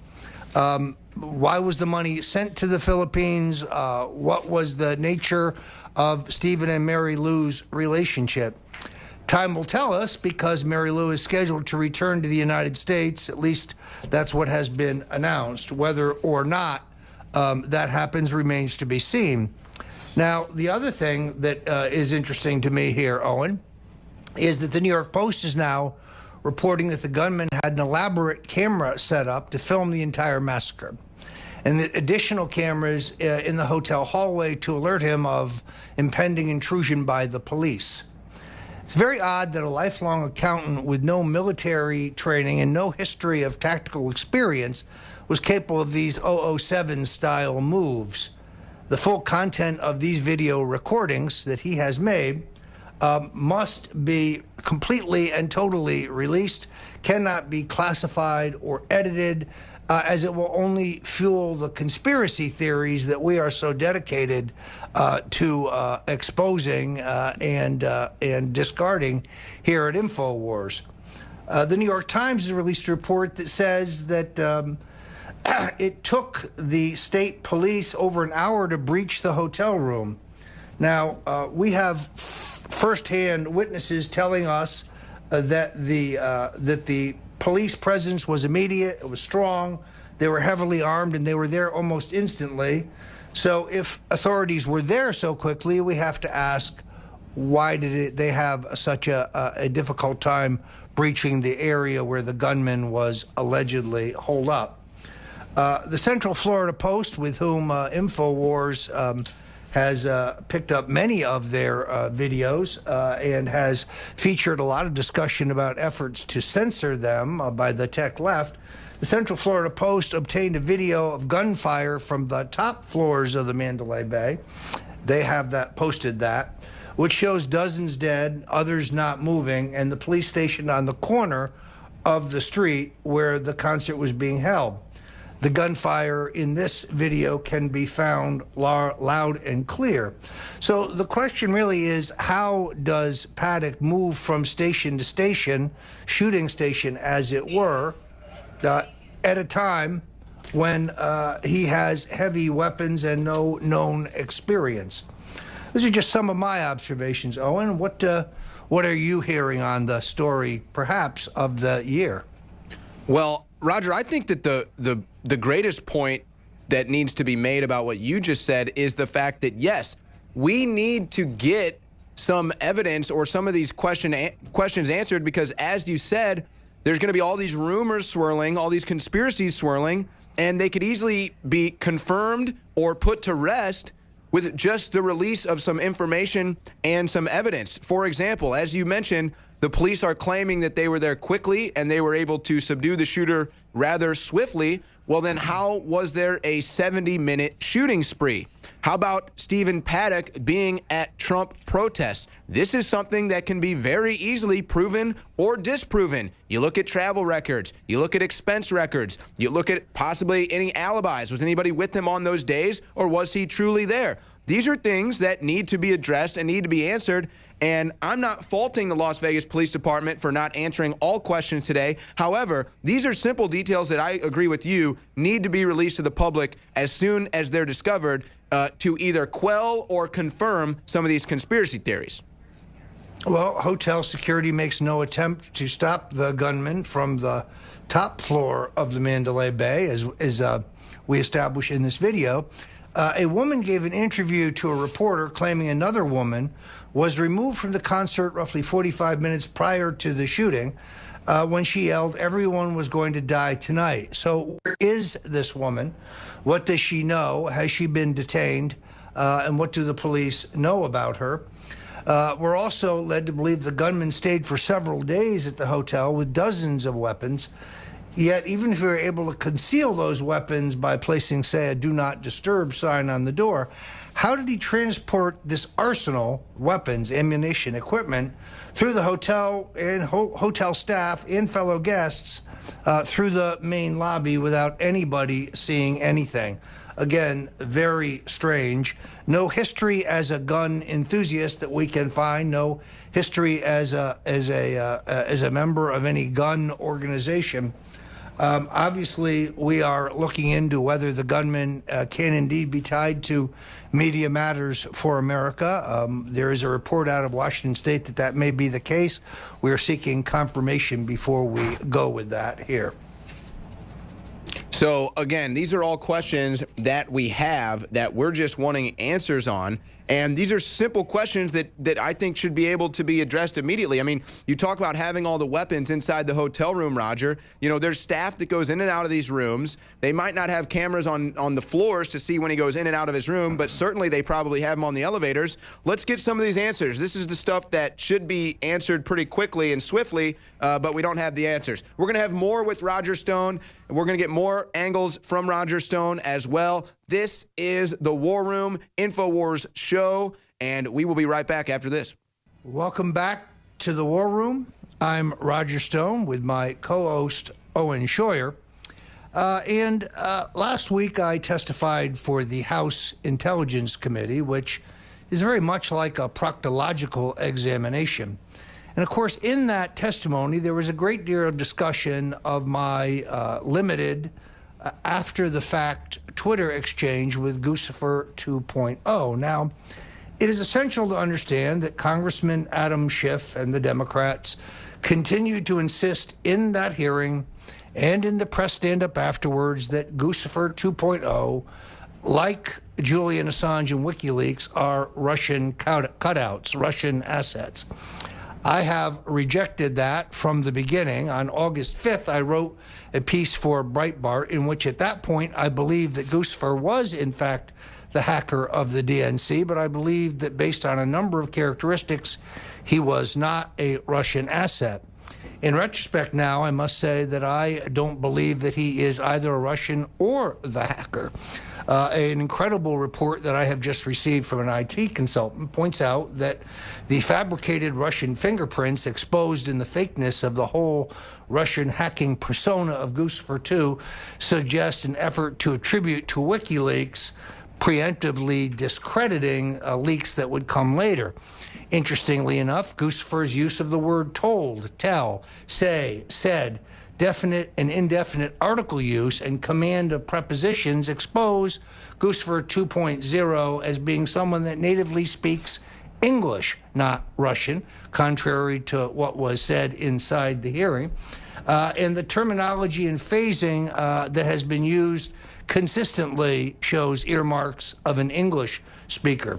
Why was the money sent to the Philippines? What was the nature of Stephen and Mary Lou's relationship? Time will tell us, because Mary Lou is scheduled to return to the United States. At least that's what has been announced. Whether or not that happens remains to be seen. Now, the other thing that is interesting to me here, Owen, is that the New York Post is now reporting that the gunman had an elaborate camera set up to film the entire massacre, and the additional cameras in the hotel hallway to alert him of impending intrusion by the police. It's very odd that a lifelong accountant with no military training and no history of tactical experience was capable of these 007-style moves. The full content of these video recordings that he has made must be completely and totally released, cannot be classified or edited, as it will only fuel the conspiracy theories that we are so dedicated to exposing and discarding here at InfoWars. The New York Times has released a report that says that it took the state police over an hour to breach the hotel room. Now, we have firsthand witnesses telling us that the police presence was immediate, it was strong, they were heavily armed, and they were there almost instantly. So if authorities were there so quickly, we have to ask, why did they have such a difficult time breaching the area where the gunman was allegedly holed up? The Central Florida Post, with whom InfoWars has picked up many of their videos and has featured a lot of discussion about efforts to censor them by the tech left. The Central Florida Post obtained a video of gunfire from the top floors of the Mandalay Bay. They have posted that, which shows dozens dead, others not moving, and the police station on the corner of the street where the concert was being held. The gunfire in this video can be found loud and clear. So the question really is, how does Paddock move from station to station, shooting station as it were, at a time when he has heavy weapons and no known experience? These are just some of my observations, Owen. What are you hearing on the story, perhaps, of the year? Well, Roger, I think that the greatest point that needs to be made about what you just said is the fact that, yes, we need to get some evidence or some of these questions answered, because, as you said, there's going to be all these rumors swirling, all these conspiracies swirling, and they could easily be confirmed or put to rest with just the release of some information and some evidence. For example, as you mentioned, the police are claiming that they were there quickly and they were able to subdue the shooter rather swiftly. Well, then how was there a 70-minute shooting spree? How about Stephen Paddock being at Trump protests? This is something that can be very easily proven or disproven. You look at travel records, you look at expense records, you look at possibly any alibis. Was anybody with him on those days, or was he truly there? These are things that need to be addressed and need to be answered, and I'm not faulting the Las Vegas Police Department for not answering all questions today. However, these are simple details that I agree with you need to be released to the public as soon as they're discovered to either quell or confirm some of these conspiracy theories. Well, hotel security makes no attempt to stop the gunman from the top floor of the Mandalay Bay, as we establish in this video. A woman gave an interview to a reporter claiming another woman was removed from the concert roughly 45 minutes prior to the shooting when she yelled, "Everyone was going to die tonight." So where is this woman? What does she know? Has she been detained? And what do the police know about her? We're also led to believe the gunman stayed for several days at the hotel with dozens of weapons. Yet, even if we were able to conceal those weapons by placing, say, a do not disturb sign on the door, how did he transport this arsenal, weapons, ammunition, equipment, through the hotel and hotel staff and fellow guests through the main lobby without anybody seeing anything? Again, very strange. No history as a gun enthusiast that we can find. No history as a member of any gun organization. Obviously, we are looking into whether the gunman can indeed be tied to Media Matters for America. There is a report out of Washington State that may be the case. We are seeking confirmation before we go with that here. So, again, these are all questions that we have that we're just wanting answers on. And these are simple questions that I think should be able to be addressed immediately. I mean, you talk about having all the weapons inside the hotel room, Roger. You know, there's staff that goes in and out of these rooms. They might not have cameras on the floors to see when he goes in and out of his room, but certainly they probably have them on the elevators. Let's get some of these answers. This is the stuff that should be answered pretty quickly and swiftly, but we don't have the answers. We're going to have more with Roger Stone, and we're going to get more angles from Roger Stone as well. This is the War Room InfoWars show, and we will be right back after this. Welcome back to the War Room. I'm Roger Stone with my co-host Owen Schroyer. Last week I testified for the House Intelligence Committee, which is very much like a proctological examination. And of course, in that testimony, there was a great deal of discussion of my limited after-the-fact Twitter exchange with Guccifer 2.0. Now, it is essential to understand that Congressman Adam Schiff and the Democrats continued to insist in that hearing and in the press stand-up afterwards that Guccifer 2.0, like Julian Assange and WikiLeaks, are Russian cutouts, Russian assets. I have rejected that from the beginning. On August 5th, I wrote a piece for Breitbart in which at that point I believed that Guccifer was, in fact, the hacker of the DNC, but I believed that based on a number of characteristics, he was not a Russian asset. In retrospect now, I must say that I don't believe that he is either a Russian or the hacker. An incredible report that I have just received from an IT consultant points out that the fabricated Russian fingerprints exposed in the fakeness of the whole Russian hacking persona of Guccifer 2 suggest an effort to attribute to WikiLeaks preemptively discrediting leaks that would come later. Interestingly enough, Guccifer's use of the word told, tell, say, said, definite and indefinite article use, and command of prepositions expose Guccifer 2.0 as being someone that natively speaks English, not Russian, contrary to what was said inside the hearing. And the terminology and phasing that has been used consistently shows earmarks of an English speaker.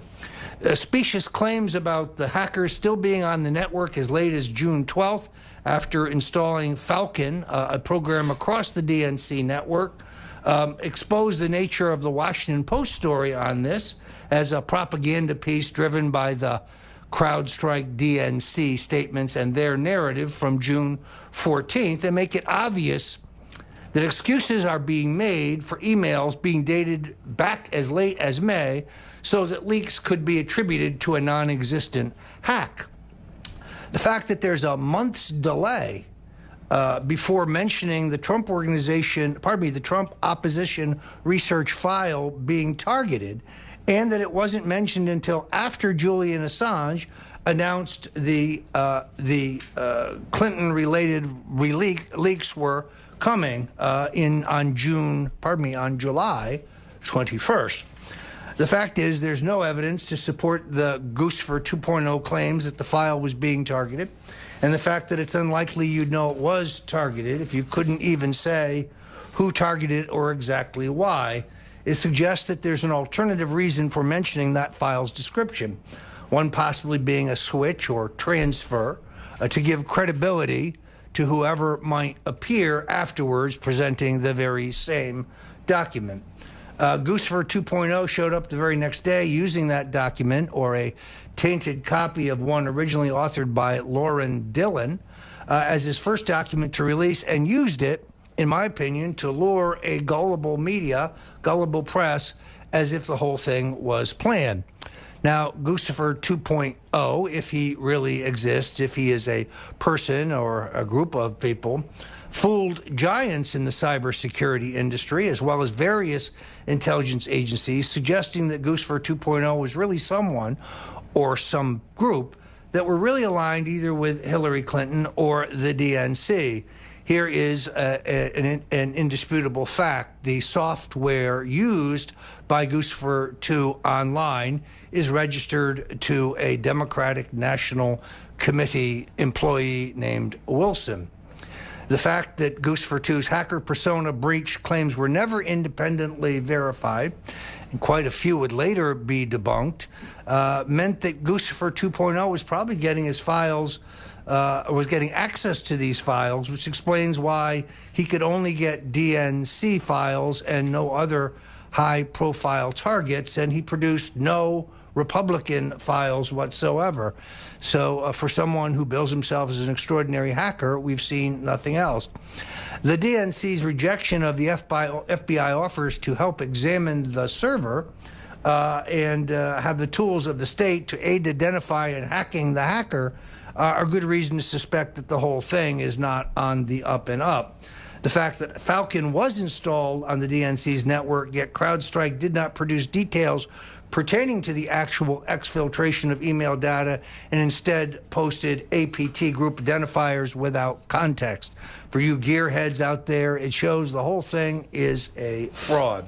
Specious claims about the hackers still being on the network as late as June 12th after installing Falcon, a program across the DNC network, exposed the nature of the Washington Post story on this as a propaganda piece driven by the CrowdStrike DNC statements and their narrative from June 14th, and make it obvious that excuses are being made for emails being dated back as late as May so that leaks could be attributed to a non-existent hack. The fact that there's a month's delay before mentioning the Trump the Trump opposition research file being targeted, and that it wasn't mentioned until after Julian Assange announced the Clinton-related leaks were coming on July 21st. The fact is, there's no evidence to support the Guccifer 2.0 claims that the file was being targeted, and the fact that it's unlikely you'd know it was targeted if you couldn't even say who targeted it or exactly why. It suggests that there's an alternative reason for mentioning that file's description, one possibly being a switch or transfer to give credibility to whoever might appear afterwards presenting the very same document. Guccifer 2.0 showed up the very next day using that document, or a tainted copy of one originally authored by Lauren Dillon, as his first document to release, and used it, in my opinion, to lure a gullible press, as if the whole thing was planned. Now, Guccifer 2.0, if he really exists, if he is a person or a group of people, fooled giants in the cybersecurity industry, as well as various intelligence agencies, suggesting that Guccifer 2.0 was really someone or some group that were really aligned either with Hillary Clinton or the DNC. Here is an indisputable fact. The software used by Guccifer 2 online is registered to a Democratic National Committee employee named Wilson. The fact that Guccifer 2's hacker persona breach claims were never independently verified, and quite a few would later be debunked, meant that Guccifer 2.0 was probably getting his files, was getting access to these files, which explains why he could only get DNC files and no other high-profile targets, and he produced no Republican files whatsoever. So for someone who bills himself as an extraordinary hacker, we've seen nothing else. The DNC's rejection of the FBI offers to help examine the server and have the tools of the state to aid identify and hacking the hacker are good reason to suspect that the whole thing is not on the up and up. The fact that Falcon was installed on the DNC's network, yet CrowdStrike did not produce details pertaining to the actual exfiltration of email data and instead posted APT group identifiers without context. For you gearheads out there, it shows the whole thing is a fraud.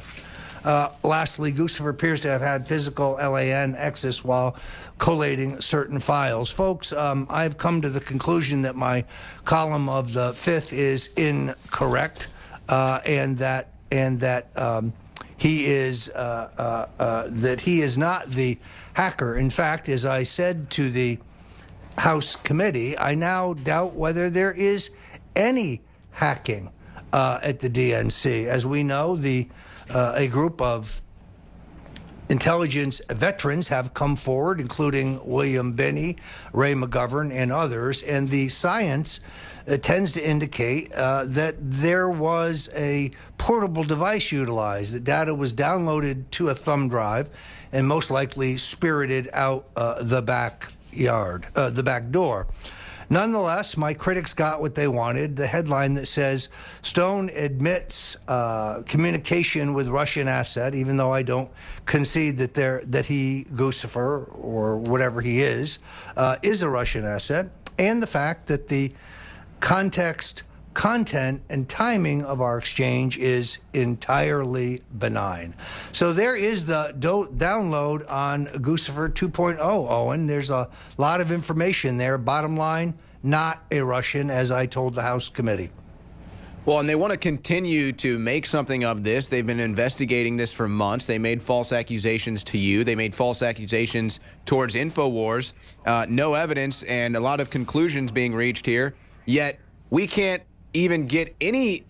Lastly, Guccifer appears to have had physical LAN access while collating certain files. Folks, I've come to the conclusion that my column of the 5th is incorrect, and that he is not the hacker. In fact, as I said to the House committee, I now doubt whether there is any hacking at the DNC. As we know, a group of intelligence veterans have come forward, including William Binney, Ray McGovern, and others, and the science tends to indicate that there was a portable device utilized. The data was downloaded to a thumb drive and most likely spirited out the back door. Nonetheless, my critics got what they wanted. The headline that says, Stone admits communication with Russian asset, even though I don't concede that he, Guccifer, or whatever he is a Russian asset, and the fact that the context, content, and timing of our exchange is entirely benign. So there is the download on Guccifer 2.0, Owen. There's a lot of information there. Bottom line, not a Russian, as I told the House committee. Well, and they want to continue to make something of this. They've been investigating this for months. They made false accusations to you. They made false accusations towards InfoWars. No evidence and a lot of conclusions being reached here. Yet we can't even get any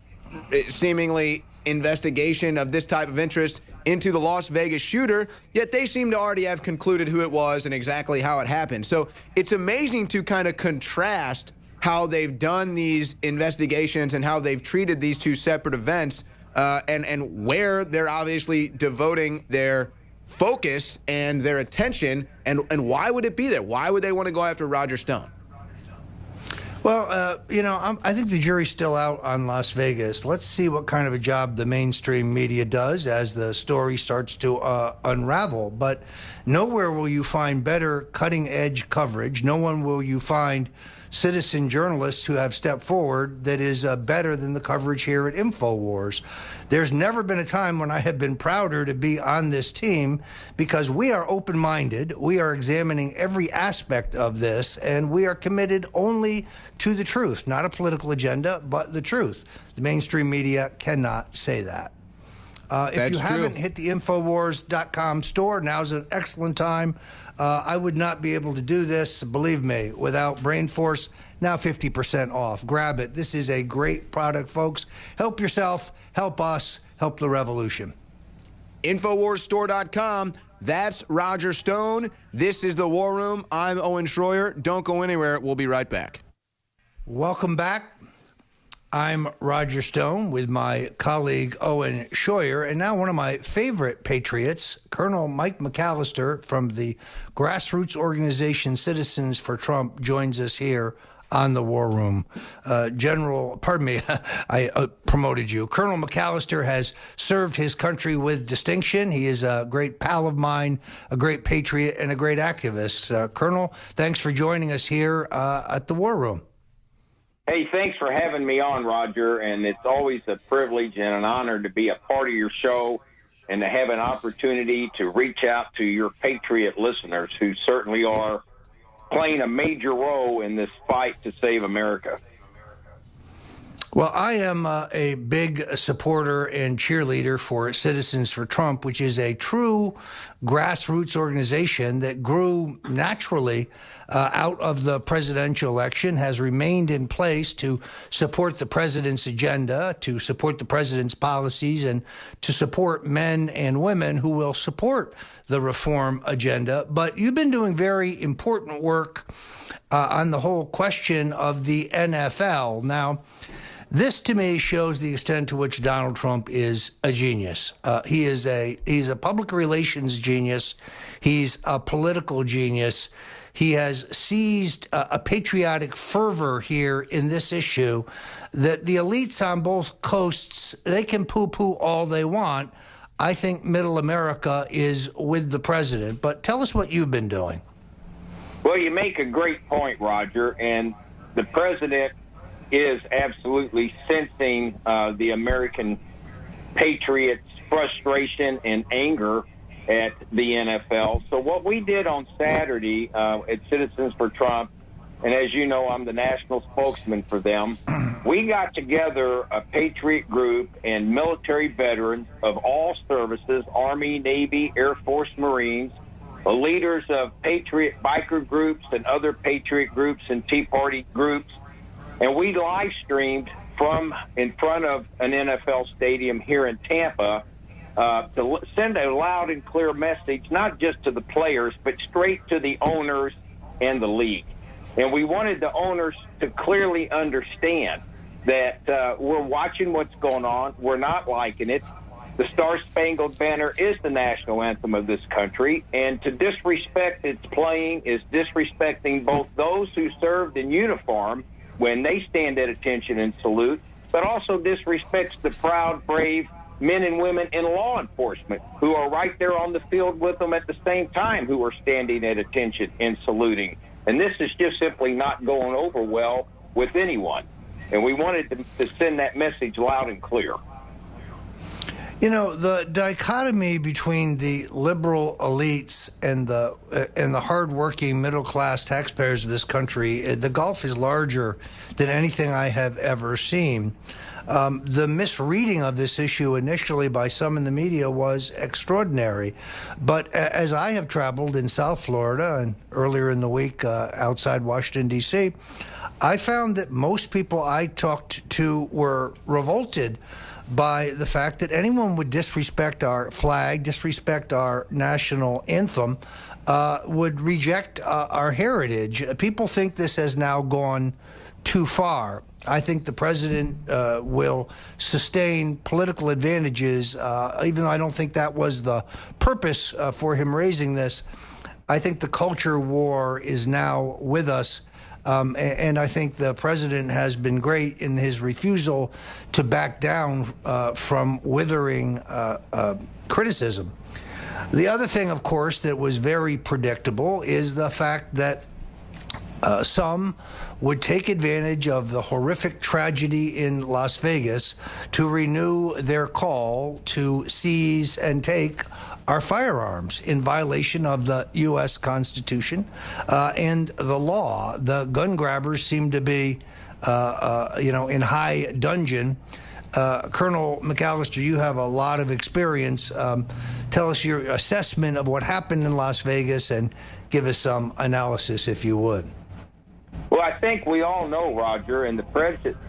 seemingly investigation of this type of interest into the Las Vegas shooter, yet they seem to already have concluded who it was and exactly how it happened. So it's amazing to kind of contrast how they've done these investigations and how they've treated these two separate events, and where they're obviously devoting their focus and their attention, and why would it be there? Why would they want to go after Roger Stone? Well, I think the jury's still out on Las Vegas. Let's see what kind of a job the mainstream media does as the story starts to unravel. But nowhere will you find better cutting-edge coverage. No one will you find citizen journalists who have stepped forward that is better than the coverage here at InfoWars. There's never been a time when I have been prouder to be on this team, because we are open-minded, we are examining every aspect of this, and we are committed only to the truth, not a political agenda, but the truth. The mainstream media cannot say that. If you haven't hit the Infowars.com store, now's an excellent time. I would not be able to do this, believe me, without Brain Force. Now 50% off. Grab it. This is a great product, folks. Help yourself, help us, help the revolution. Infowarsstore.com. That's Roger Stone. This is The War Room. I'm Owen Schroyer. Don't go anywhere. We'll be right back. Welcome back. I'm Roger Stone with my colleague Owen Schroyer, and now one of my favorite patriots, Colonel Mike McAllister from the grassroots organization Citizens for Trump, joins us here on the War Room. I promoted you. Colonel McAllister has served his country with distinction. He is a great pal of mine, a great patriot, and a great activist. Colonel, thanks for joining us here at the War Room. Hey, thanks for having me on, Roger, and it's always a privilege and an honor to be a part of your show and to have an opportunity to reach out to your patriot listeners who certainly are playing a major role in this fight to save America. Well, I am a big supporter and cheerleader for Citizens for Trump, which is a true grassroots organization that grew naturally out of the presidential election, has remained in place to support the president's agenda, to support the president's policies, and to support men and women who will support the reform agenda. But you've been doing very important work on the whole question of the NFL. Now, this, to me, shows the extent to which Donald Trump is a genius. He's a public relations genius. He's a political genius. He has seized a patriotic fervor here in this issue that the elites on both coasts, they can poo-poo all they want. I think middle America is with the president. But tell us what you've been doing. Well, you make a great point, Roger, and the president is absolutely sensing the American patriots' frustration and anger at the NFL. So what we did on Saturday at Citizens for Trump, and as you know, I'm the national spokesman for them, we got together a patriot group and military veterans of all services, Army, Navy, Air Force, Marines, the leaders of patriot biker groups and other patriot groups and Tea Party groups. And we live streamed from in front of an NFL stadium here in Tampa to send a loud and clear message, not just to the players, but straight to the owners and the league. And we wanted the owners to clearly understand that we're watching what's going on. We're not liking it. The Star-Spangled Banner is the national anthem of this country, and to disrespect its playing is disrespecting both those who served in uniform when they stand at attention and salute, but also disrespects the proud, brave men and women in law enforcement who are right there on the field with them at the same time, who are standing at attention and saluting. And this is just simply not going over well with anyone. And we wanted to send that message loud and clear. You know, the dichotomy between the liberal elites and the hardworking middle-class taxpayers of this country, the gulf is larger than anything I have ever seen. The misreading of this issue initially by some in the media was extraordinary. But as I have traveled in South Florida and earlier in the week outside Washington, D.C., I found that most people I talked to were revolted by the fact that anyone would disrespect our flag, disrespect our national anthem, would reject our heritage. People think this has now gone too far. I think the president will sustain political advantages, even though I don't think that was the purpose for him raising this. I think the culture war is now with us, and I think the president has been great in his refusal to back down from withering criticism. The other thing, of course, that was very predictable is the fact that some would take advantage of the horrific tragedy in Las Vegas to renew their call to seize and take our firearms in violation of the U.S. Constitution and the law. The gun grabbers seem to be, in high dudgeon. Colonel McAllister, you have a lot of experience. Tell us your assessment of what happened in Las Vegas and give us some analysis, if you would. Well, I think we all know, Roger, and the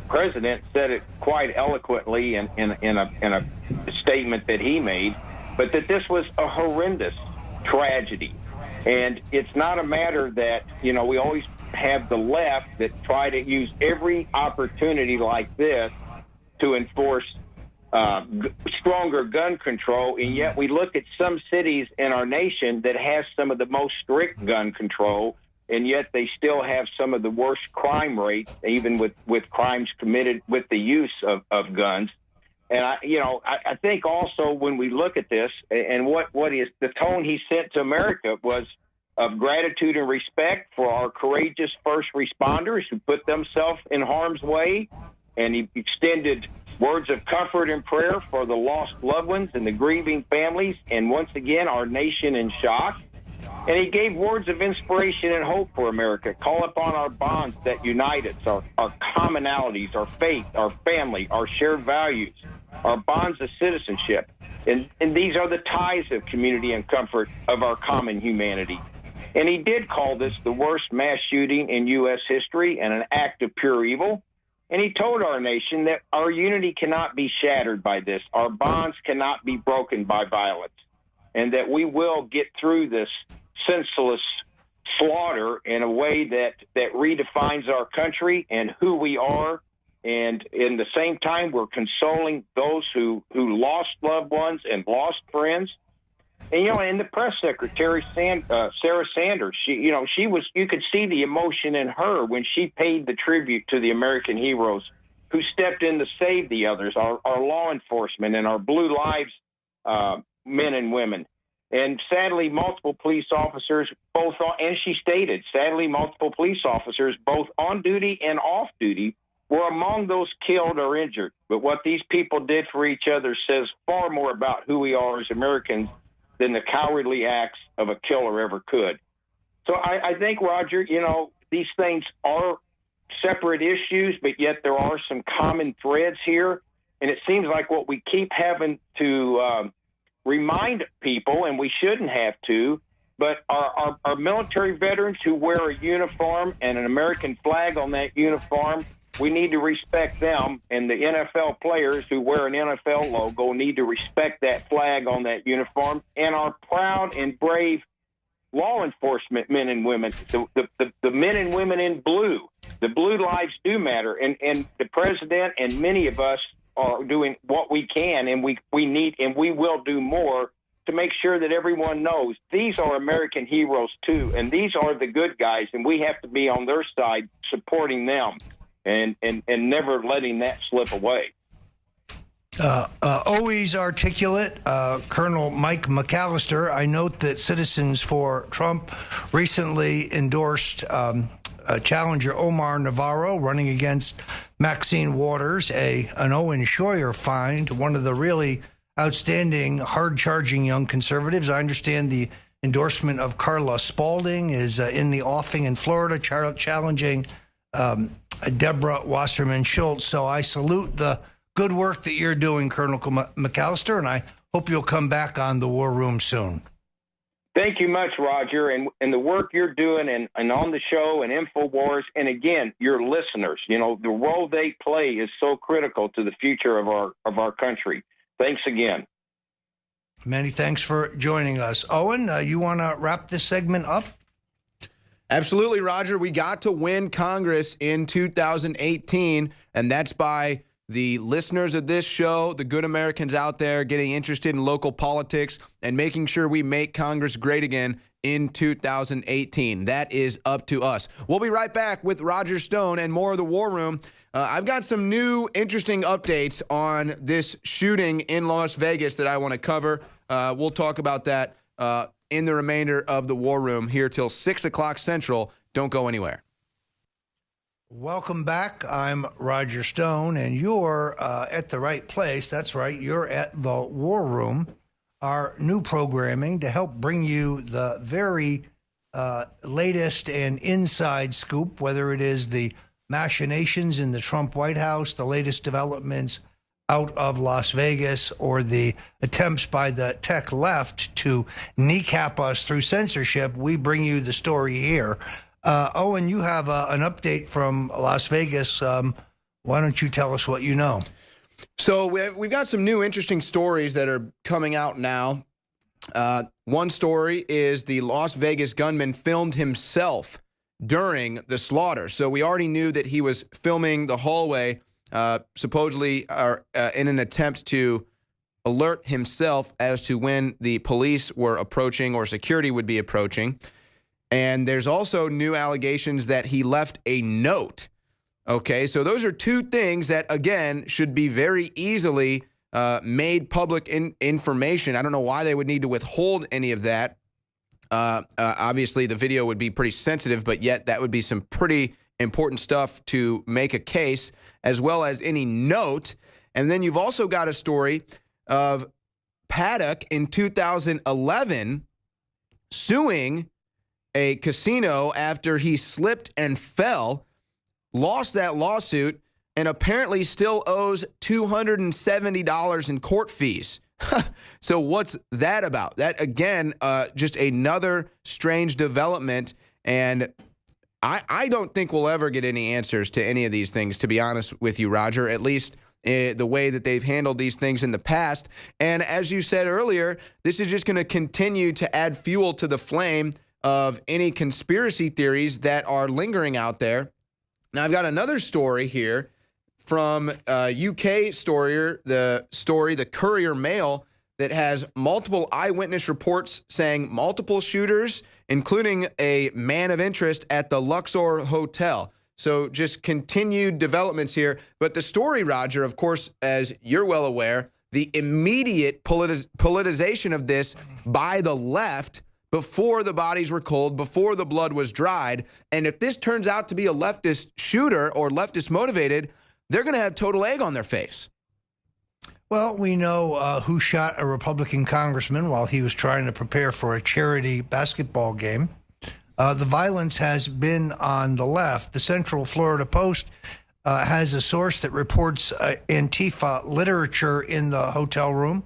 president said it quite eloquently in a statement that he made, but that this was a horrendous tragedy. And it's not a matter that, we always have the left that try to use every opportunity like this to enforce stronger gun control, and yet we look at some cities in our nation that has some of the most strict gun control, and yet they still have some of the worst crime rates, even with crimes committed with the use of guns. And I think also when we look at this, and what is the tone he sent to America was of gratitude and respect for our courageous first responders who put themselves in harm's way, and he extended words of comfort and prayer for the lost loved ones and the grieving families, and once again our nation in shock. And he gave words of inspiration and hope for America. Call upon our bonds that unite us, our commonalities, our faith, our family, our shared values, our bonds of citizenship. And these are the ties of community and comfort of our common humanity. And he did call this the worst mass shooting in U.S. history and an act of pure evil. And he told our nation that our unity cannot be shattered by this. Our bonds cannot be broken by violence. And that we will get through this senseless slaughter in a way that redefines our country and who we are. And in the same time, we're consoling those who lost loved ones and lost friends. And, and the press secretary, Sarah Sanders, she was, you could see the emotion in her when she paid the tribute to the American heroes who stepped in to save the others, our law enforcement and our Blue Lives men and women. And sadly, multiple police officers, and she stated, sadly, multiple police officers, both on duty and off duty, were among those killed or injured. But what these people did for each other says far more about who we are as Americans than the cowardly acts of a killer ever could. So I think, Roger, these things are separate issues, but yet there are some common threads here. And it seems like what we keep having to remind people, and we shouldn't have to, but our military veterans who wear a uniform and an American flag on that uniform, we need to respect them. And the NFL players who wear an NFL logo need to respect that flag on that uniform. And our proud and brave law enforcement men and women, the men and women in blue, the blue lives do matter. And the president and many of us are doing what we can, and we need, and we will do more to make sure that everyone knows these are American heroes too, and these are the good guys, and we have to be on their side supporting them and never letting that slip away. Always articulate, Colonel Mike McAllister. I note that Citizens for Trump recently endorsed challenger Omar Navarro running against Maxine Waters, an Owen Schroyer find, one of the really outstanding, hard-charging young conservatives. I understand the endorsement of Carla Spalding is in the offing in Florida, challenging Deborah Wasserman Schultz. So I salute the good work that you're doing, Colonel McAllister, and I hope you'll come back on the War Room soon. Thank you much, Roger, and the work you're doing and on the show and InfoWars, and again, your listeners. The role they play is so critical to the future of our country. Thanks again. Many thanks for joining us. Owen, you want to wrap this segment up? Absolutely, Roger. We got to win Congress in 2018, and that's by the listeners of this show, the good Americans out there getting interested in local politics and making sure we make Congress great again in 2018. That is up to us. We'll be right back with Roger Stone and more of the War Room. I've got some new interesting updates on this shooting in Las Vegas that I want to cover. We'll talk about that in the remainder of the War Room here till 6 o'clock Central. Don't go anywhere. Welcome back. I'm Roger Stone, and you're at the right place. That's right. You're at the War Room, our new programming to help bring you the very latest and inside scoop, whether it is the machinations in the Trump White House, the latest developments out of Las Vegas, or the attempts by the tech left to kneecap us through censorship. We bring you the story here. Owen, you have an update from Las Vegas. Why don't you tell us what you know? So we've got some new interesting stories that are coming out now. One story is the Las Vegas gunman filmed himself during the slaughter. So we already knew that he was filming the hallway, supposedly in an attempt to alert himself as to when the police were approaching or security would be approaching. And there's also new allegations that he left a note. Okay, so those are two things that, again, should be very easily made public information. I don't know why they would need to withhold any of that. Obviously, the video would be pretty sensitive, but yet that would be some pretty important stuff to make a case, as well as any note. And then you've also got a story of Paddock in 2011 suing a casino after he slipped and fell, lost that lawsuit, and apparently still owes $270 in court fees. So what's that about? That, again, just another strange development, and I don't think we'll ever get any answers to any of these things, to be honest with you, Roger, at least the way that they've handled these things in the past. And as you said earlier, this is just going to continue to add fuel to the flame of any conspiracy theories that are lingering out there. Now, I've got another story here from UK the Courier Mail, that has multiple eyewitness reports saying multiple shooters, including a man of interest at the Luxor Hotel. So just continued developments here. But the story, Roger, of course, as you're well aware, the immediate politicization of this by the left before the bodies were cold, before the blood was dried. And if this turns out to be a leftist shooter or leftist motivated, they're going to have total egg on their face. Well, we know who shot a Republican congressman while he was trying to prepare for a charity basketball game. The violence has been on the left. The Central Florida Post has a source that reports Antifa literature in the hotel room.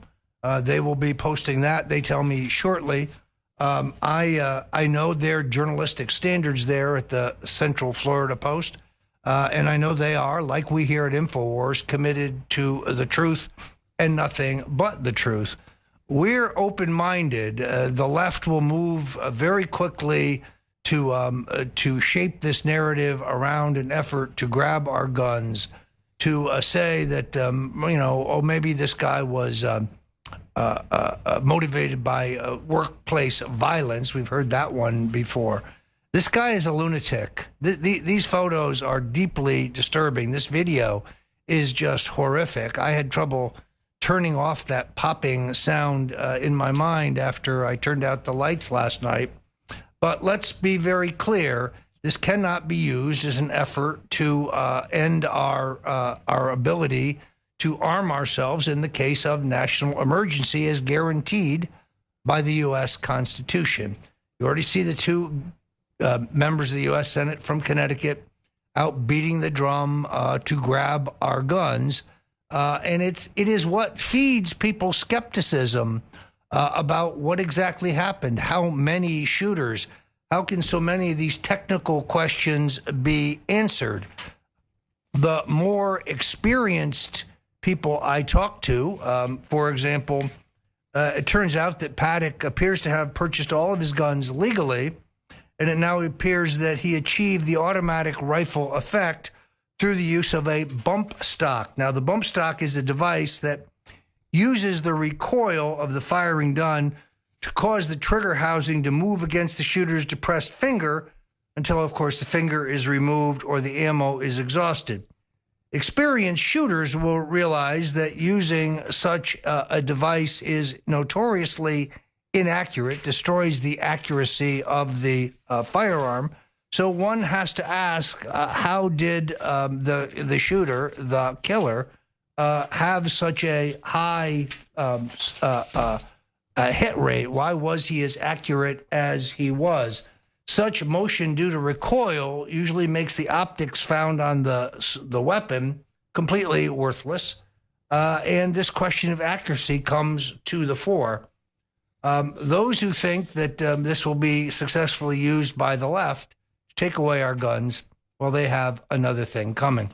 They will be posting that, they tell me, shortly. I know their journalistic standards there at the Central Florida Post, and I know they are, like we here at InfoWars, committed to the truth and nothing but the truth. We're open-minded. The left will move very quickly to shape this narrative around an effort to grab our guns, to say that, maybe this guy was motivated by workplace violence. We've heard that one before. This guy is a lunatic. These photos are deeply disturbing. This video is just horrific. I had trouble turning off that popping sound in my mind after I turned out the lights last night. But let's be very clear. This cannot be used as an effort to end our ability to arm ourselves in the case of national emergency as guaranteed by the U.S. Constitution. You already see the two members of the U.S. Senate from Connecticut out beating the drum to grab our guns. And it is what feeds people's skepticism about what exactly happened, how many shooters, how can so many of these technical questions be answered. The more experienced people I talk to, for example, it turns out that Paddock appears to have purchased all of his guns legally, and it now appears that he achieved the automatic rifle effect through the use of a bump stock. Now, the bump stock is a device that uses the recoil of the firing gun to cause the trigger housing to move against the shooter's depressed finger until, of course, the finger is removed or the ammo is exhausted. Experienced shooters will realize that using such a device is notoriously inaccurate, destroys the accuracy of the firearm. So one has to ask, how did the shooter, the killer, have such a high hit rate? Why was he as accurate as he was? Such motion due to recoil usually makes the optics found on the weapon completely worthless, and this question of accuracy comes to the fore. Those who think that this will be successfully used by the left to take away our guns, well, they have another thing coming.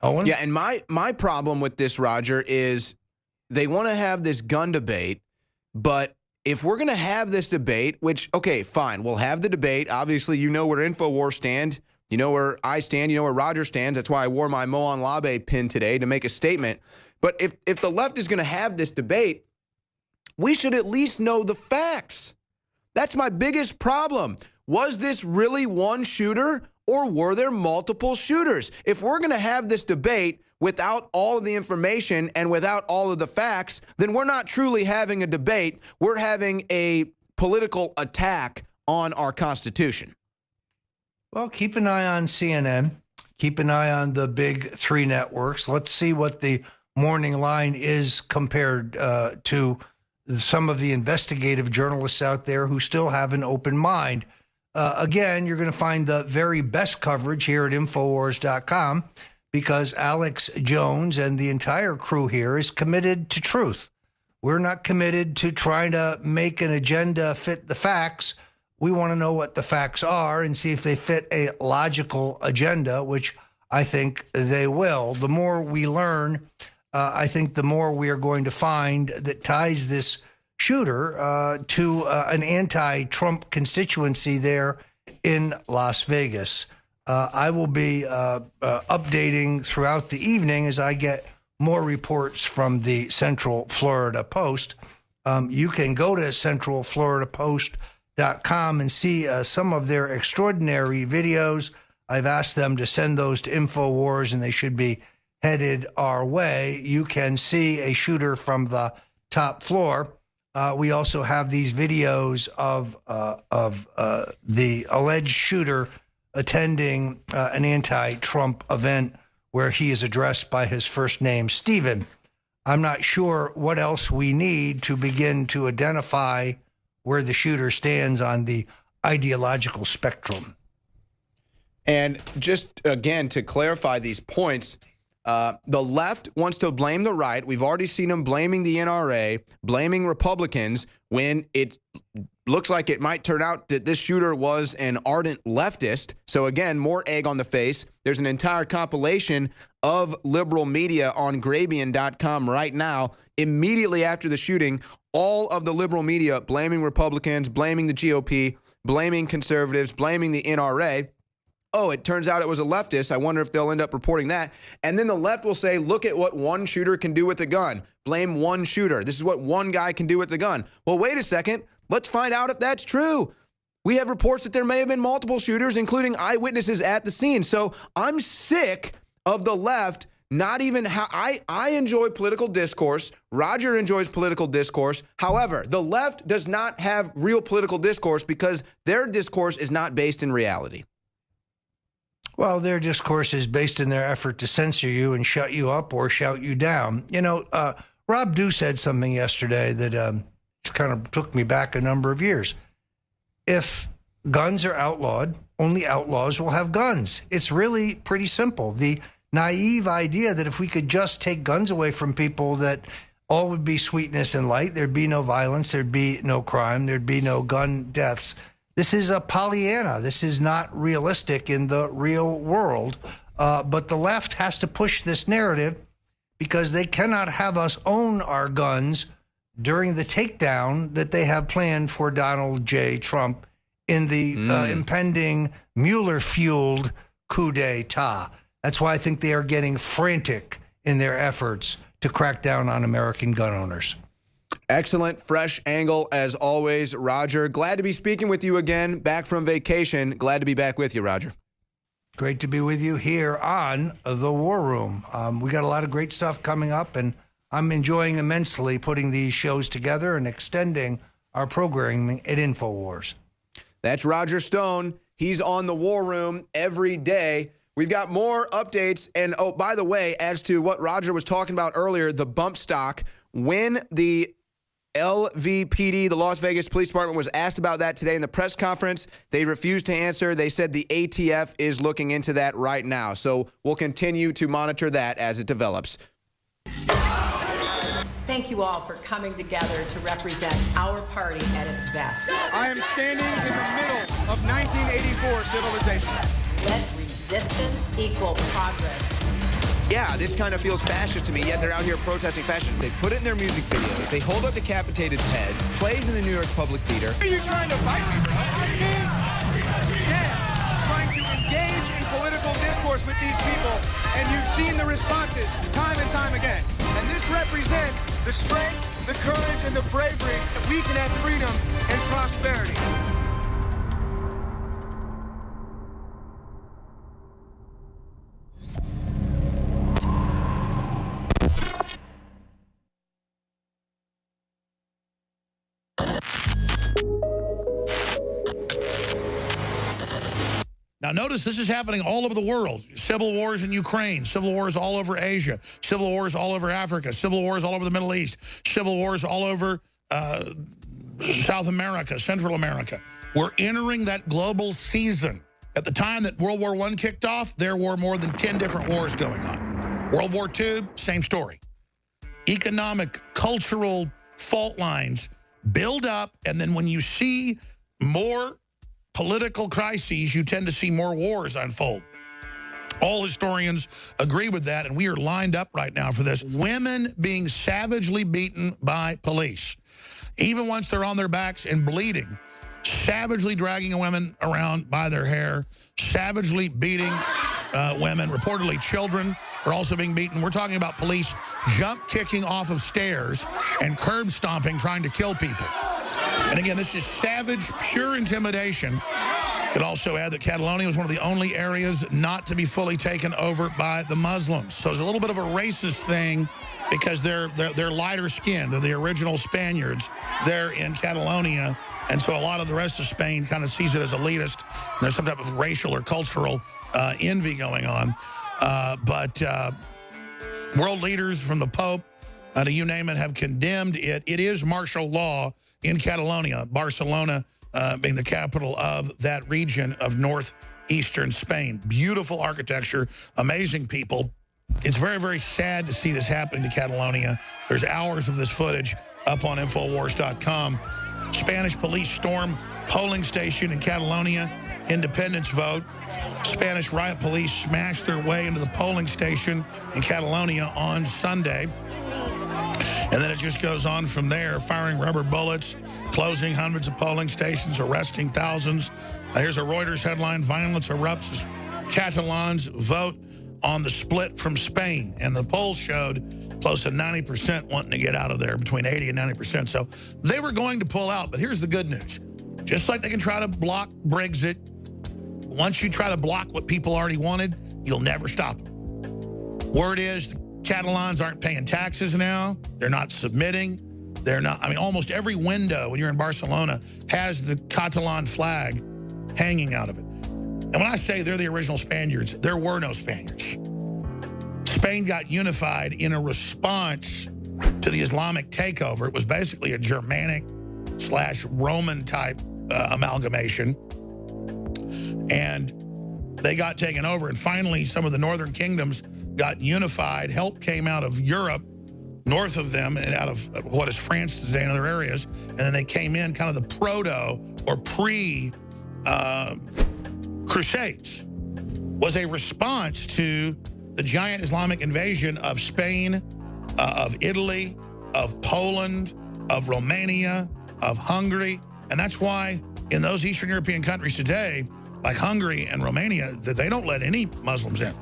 Owen? Yeah, and my problem with this, Roger, is they want to have this gun debate, but if we're going to have this debate, which, okay, fine, we'll have the debate. Obviously, you know where InfoWars stand. You know where I stand. You know where Roger stands. That's why I wore my Moan Labe pin today to make a statement. But if the left is going to have this debate, we should at least know the facts. That's my biggest problem. Was this really one shooter, or were there multiple shooters? If we're going to have this debate without all of the information and without all of the facts, then we're not truly having a debate. We're having a political attack on our Constitution. Well, keep an eye on CNN. Keep an eye on the big three networks. Let's see what the morning line is compared to some of the investigative journalists out there who still have an open mind. Again, you're going to find the very best coverage here at Infowars.com, because Alex Jones and the entire crew here is committed to truth. We're not committed to trying to make an agenda fit the facts. We want to know what the facts are and see if they fit a logical agenda, which I think they will. The more we learn, I think the more we are going to find that ties this shooter to an anti-Trump constituency there in Las Vegas. I will be updating throughout the evening as I get more reports from the Central Florida Post. You can go to centralfloridapost.com and see some of their extraordinary videos. I've asked them to send those to InfoWars, and they should be headed our way. You can see a shooter from the top floor. We also have these videos of the alleged shooter attending an anti-Trump event where he is addressed by his first name, Stephen. I'm not sure what else we need to begin to identify where the shooter stands on the ideological spectrum. And just, again, to clarify these points, the left wants to blame the right. We've already seen them blaming the NRA, blaming Republicans, when it looks like it might turn out that this shooter was an ardent leftist. So again, more egg on the face. There's an entire compilation of liberal media on Grabian.com right now. Immediately after the shooting, all of the liberal media blaming Republicans, blaming the GOP, blaming conservatives, blaming the NRA. Oh, it turns out it was a leftist. I wonder if they'll end up reporting that. And then the left will say, look at what one shooter can do with a gun. Blame one shooter. This is what one guy can do with the gun. Well, wait a second. Let's find out if that's true. We have reports that there may have been multiple shooters, including eyewitnesses at the scene. So I'm sick of the left not even I enjoy political discourse. Roger enjoys political discourse. However, the left does not have real political discourse because their discourse is not based in reality. Well, their discourse is based in their effort to censor you and shut you up or shout you down. You know, Rob Dew said something yesterday that kind of took me back a number of years. If guns are outlawed, only outlaws will have guns. It's really pretty simple. The naive idea that if we could just take guns away from people, that all would be sweetness and light, there'd be no violence, there'd be no crime, there'd be no gun deaths. This is a Pollyanna. This is not realistic in the real world. But the left has to push this narrative because they cannot have us own our guns during the takedown that they have planned for Donald J. Trump in the impending Mueller-fueled coup d'etat. That's why I think they are getting frantic in their efforts to crack down on American gun owners. Excellent, fresh angle as always, Roger. Glad to be speaking with you again, back from vacation. Glad to be back with you, Roger. Great to be with you here on The War Room. We got a lot of great stuff coming up, and I'm enjoying immensely putting these shows together and extending our programming at InfoWars. That's Roger Stone. He's on The War Room every day. We've got more updates. And, oh, by the way, as to what Roger was talking about earlier, the bump stock, when the LVPD, the Las Vegas Police Department, was asked about that today in the press conference, they refused to answer. They said the ATF is looking into that right now. So we'll continue to monitor that as it develops. Thank you all for coming together to represent our party at its best. I am standing in the middle of 1984 civilization. Let resistance equal progress. Yeah, this kind of feels fascist to me, yet they're out here protesting fascism. They put it in their music videos. They hold up decapitated heads, plays in the New York Public Theater. Are you trying to fight me, bro? Yeah, trying to engage in political discourse with these people, and you've seen the responses time and time again. And this represents the strength, the courage, and the bravery that we can have freedom and prosperity. Now, notice this is happening all over the world. Civil wars in Ukraine, civil wars all over Asia, civil wars all over Africa, civil wars all over the Middle East, civil wars all over South America, Central America. We're entering that global season. At the time that World War I kicked off, there were more than 10 different wars going on. World War II, same story. Economic, cultural fault lines build up, and then when you see more political crises, you tend to see more wars unfold. All historians agree with that, and we are lined up right now for this. Women being savagely beaten by police, even once they're on their backs and bleeding, savagely dragging women around by their hair, savagely beating women. Reportedly, children are also being beaten. We're talking about police jump kicking off of stairs and curb stomping, trying to kill people. And again, this is savage, pure intimidation. Could also add that Catalonia was one of the only areas not to be fully taken over by the Muslims. So it's a little bit of a racist thing because they're lighter skinned. They're the original Spaniards. They're in Catalonia. And so a lot of the rest of Spain kind of sees it as elitist. And there's some type of racial or cultural envy going on. But world leaders from the Pope to you name it, have condemned it. It is martial law in Catalonia, Barcelona being the capital of that region of northeastern Spain. Beautiful architecture, amazing people. It's very, very sad to see this happening to Catalonia. There's hours of this footage up on Infowars.com. Spanish police storm polling station in Catalonia, independence vote. Spanish riot police smashed their way into the polling station in Catalonia on Sunday. And then it just goes on from there, firing rubber bullets, closing hundreds of polling stations, arresting thousands. Here's a Reuters headline: violence erupts as Catalans vote on the split from Spain. And the polls showed close to 90% wanting to get out of there, between 80 and 90%. So they were going to pull out, but here's the good news. Just like they can try to block Brexit, once you try to block what people already wanted, you'll never stop them. Word is the Catalans aren't paying taxes now. They're not submitting. They're not, I mean, almost every window when you're in Barcelona has the Catalan flag hanging out of it. And when I say they're the original Spaniards, there were no Spaniards. Spain got unified in a response to the Islamic takeover. It was basically a Germanic/Roman type amalgamation. And they got taken over. And finally, some of the northern kingdoms got unified. Help came out of Europe, north of them, and out of what is France today and other areas. And then they came in kind of the proto or pre-Crusades. Was a response to the giant Islamic invasion of Spain, of Italy, of Poland, of Romania, of Hungary. And that's why in those Eastern European countries today, like Hungary and Romania, that they don't let any Muslims in.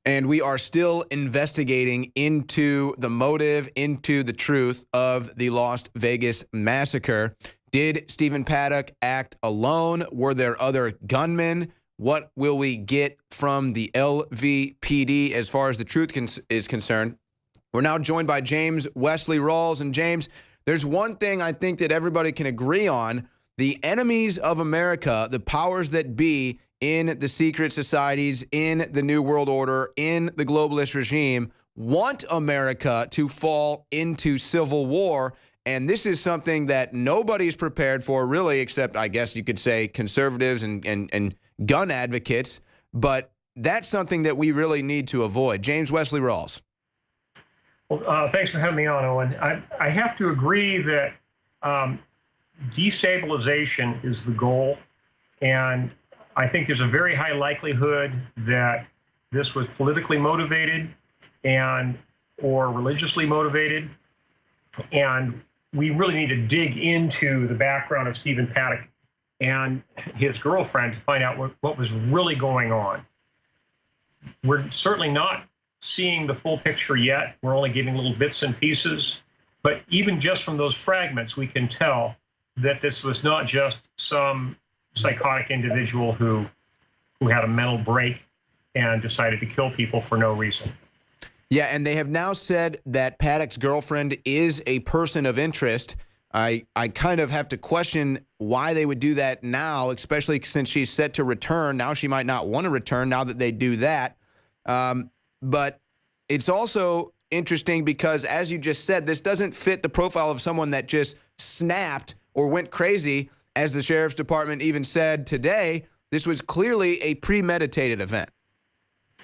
And we are still investigating into the motive, into the truth of the Las Vegas massacre. Did Stephen Paddock act alone? Were there other gunmen? What will we get from the LVPD as far as the truth is concerned? We're now joined by James Wesley Rawls. And James, there's one thing I think that everybody can agree on. The enemies of America, the powers that be in the secret societies, in the New World Order, in the globalist regime, want America to fall into civil war. And this is something that nobody's prepared for, really, except, I guess you could say, conservatives and gun advocates. But that's something that we really need to avoid. James Wesley Rawls. Well, thanks for having me on, Owen. I have to agree that destabilization is the goal. And I think there's a very high likelihood that this was politically motivated or religiously motivated. And we really need to dig into the background of Stephen Paddock and his girlfriend to find out what was really going on. We're certainly not seeing the full picture yet. We're only getting little bits and pieces. But even just from those fragments, we can tell that this was not just some psychotic individual who had a mental break and decided to kill people for no reason. Yeah, and they have now said that Paddock's girlfriend is a person of interest. I kind of have to question why they would do that now, especially since she's set to return. Now she might not want to return now that they do that. But it's also interesting because, as you just said, this doesn't fit the profile of someone that just snapped or went crazy. As the sheriff's department even said today, this was clearly a premeditated event.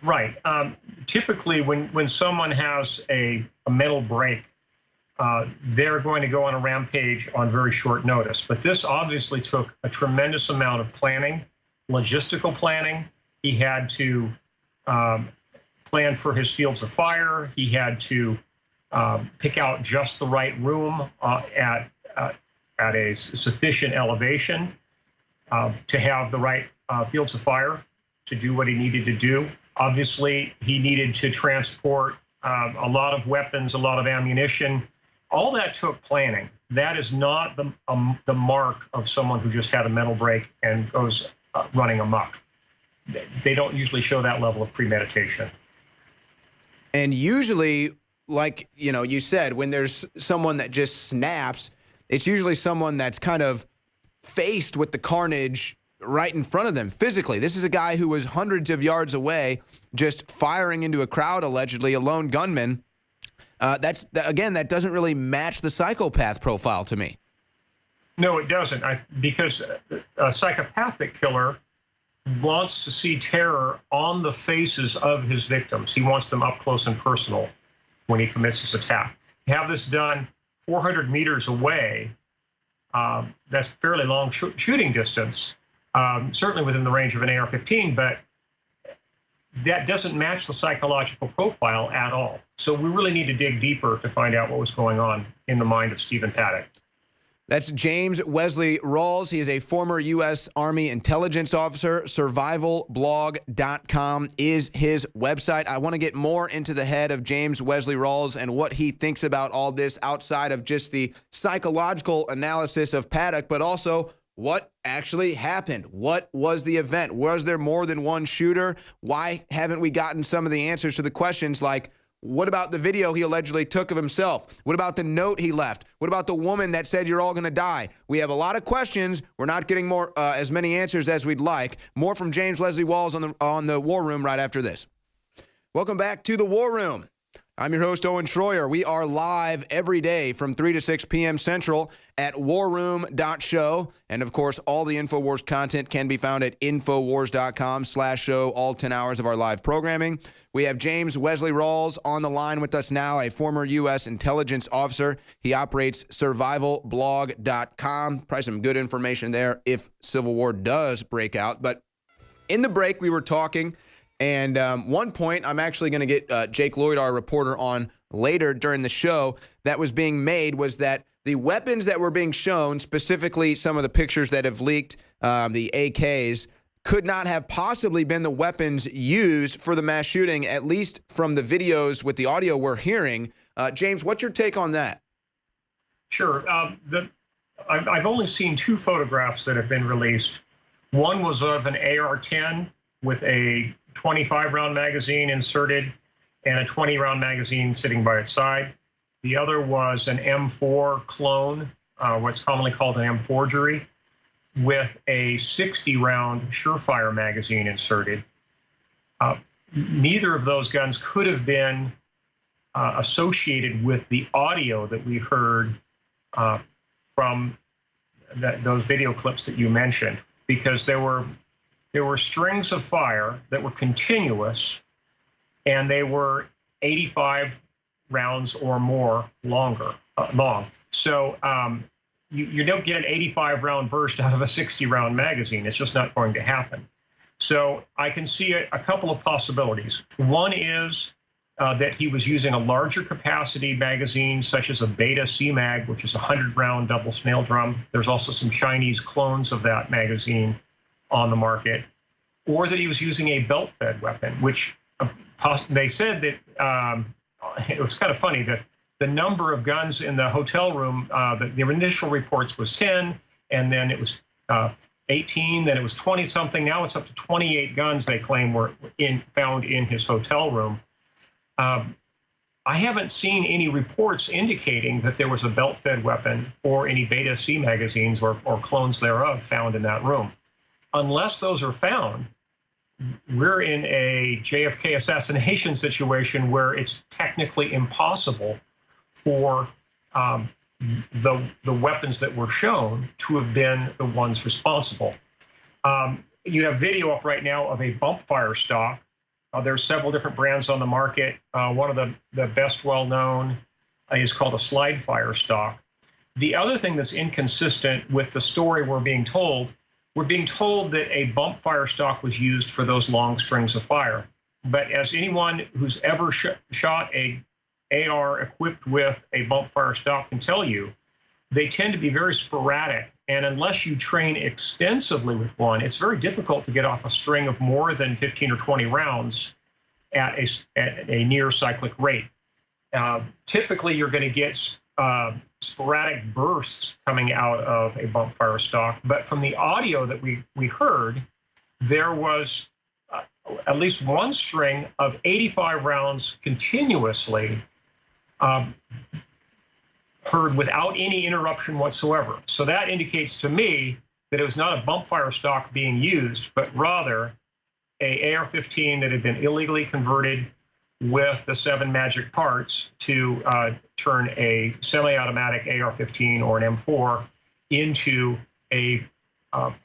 Right. Typically, when someone has a mental break, they're going to go on a rampage on very short notice. But this obviously took a tremendous amount of planning, logistical planning. He had to plan for his fields of fire. He had to pick out just the right room at a sufficient elevation to have the right fields of fire to do what he needed to do. Obviously, he needed to transport a lot of weapons, a lot of ammunition. All that took planning. That is not the mark of someone who just had a mental break and goes running amok. They don't usually show that level of premeditation. And usually, like you said, when there's someone that just snaps, it's usually someone that's kind of faced with the carnage right in front of them physically. This is a guy who was hundreds of yards away, just firing into a crowd, allegedly, a lone gunman. Again, that doesn't really match the psychopath profile to me. No, it doesn't. Because a psychopathic killer wants to see terror on the faces of his victims. He wants them up close and personal when he commits his attack. Have this done 400 meters away, that's fairly long shooting distance, certainly within the range of an AR-15, but that doesn't match the psychological profile at all. So we really need to dig deeper to find out what was going on in the mind of Stephen Paddock. That's James Wesley Rawls. He is a former U.S. Army intelligence officer. Survivalblog.com is his website. I want to get more into the head of James Wesley Rawls and what he thinks about all this outside of just the psychological analysis of Paddock, but also what actually happened. What was the event? Was there more than one shooter? Why haven't we gotten some of the answers to the questions like, what about the video he allegedly took of himself? What about the note he left? What about the woman that said you're all going to die? We have a lot of questions. We're not getting more as many answers as we'd like. More from James Wesley Rawls on the War Room right after this. Welcome back to the War Room. I'm your host, Owen Schroyer. We are live every day from 3 to 6 p.m. Central at warroom.show. And, of course, all the InfoWars content can be found at infowars.com/show, all 10 hours of our live programming. We have James Wesley Rawls on the line with us now, a former U.S. intelligence officer. He operates survivalblog.com. Probably some good information there if civil war does break out. But in the break, we were talking. And one point, I'm actually going to get Jake Lloyd, our reporter, on later during the show, that was being made was that the weapons that were being shown, specifically some of the pictures that have leaked, the AKs, could not have possibly been the weapons used for the mass shooting, at least from the videos with the audio we're hearing. James, what's your take on that? Sure. I've only seen 2 photographs that have been released. One was of an AR-10 with a 25-round magazine inserted and a 20-round magazine sitting by its side. The other was an M4 clone, what's commonly called an M forgery, with a 60-round Surefire magazine inserted. Neither of those guns could have been associated with the audio that we heard from those video clips that you mentioned, because there were strings of fire that were continuous, and they were 85 rounds or more long. So you don't get an 85-round burst out of a 60-round magazine. It's just not going to happen. So I can see a couple of possibilities. One is that he was using a larger capacity magazine, such as a Beta C-Mag, which is a 100-round double snail drum. There's also some Chinese clones of that magazine on the market. Or that he was using a belt-fed weapon, which they said that it was kind of funny that the number of guns in the hotel room, the initial reports was 10, and then it was 18, then it was 20-something. Now it's up to 28 guns they claim were found in his hotel room. I haven't seen any reports indicating that there was a belt-fed weapon or any Beta C magazines or clones thereof found in that room. Unless those are found, we're in a JFK assassination situation where it's technically impossible for the weapons that were shown to have been the ones responsible. You have video up right now of a bump fire stock. There's several different brands on the market. One of the best well-known is called a slide fire stock. The other thing that's inconsistent with the story we're being told that a bump fire stock was used for those long strings of fire. But as anyone who's ever shot a AR equipped with a bump fire stock can tell you, they tend to be very sporadic. And unless you train extensively with one, it's very difficult to get off a string of more than 15 or 20 rounds at a near cyclic rate. Typically, you're going to get sporadic bursts coming out of a bump fire stock. But from the audio that we heard, there was at least one string of 85 rounds continuously heard without any interruption whatsoever. So that indicates to me that it was not a bump fire stock being used, but rather a AR-15 that had been illegally converted with the 7 magic parts to turn a semi-automatic AR-15 or an M4 into a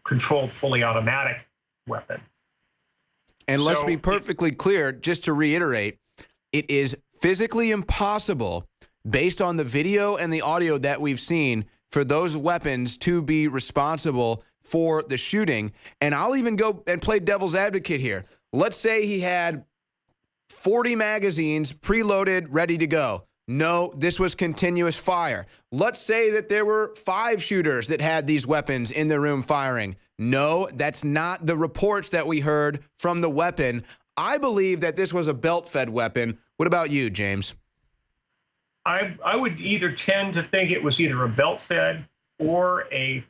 controlled fully automatic weapon. And let's be perfectly clear, just to reiterate, it is physically impossible, based on the video and the audio that we've seen, for those weapons to be responsible for the shooting. And I'll even go and play devil's advocate here. Let's say he had 40 magazines preloaded, ready to go. No, this was continuous fire. Let's say that there were 5 shooters that had these weapons in the room firing. No, that's not the reports that we heard from the weapon. I believe that this was a belt-fed weapon. What about you, James? I would either tend to think it was either a belt-fed or a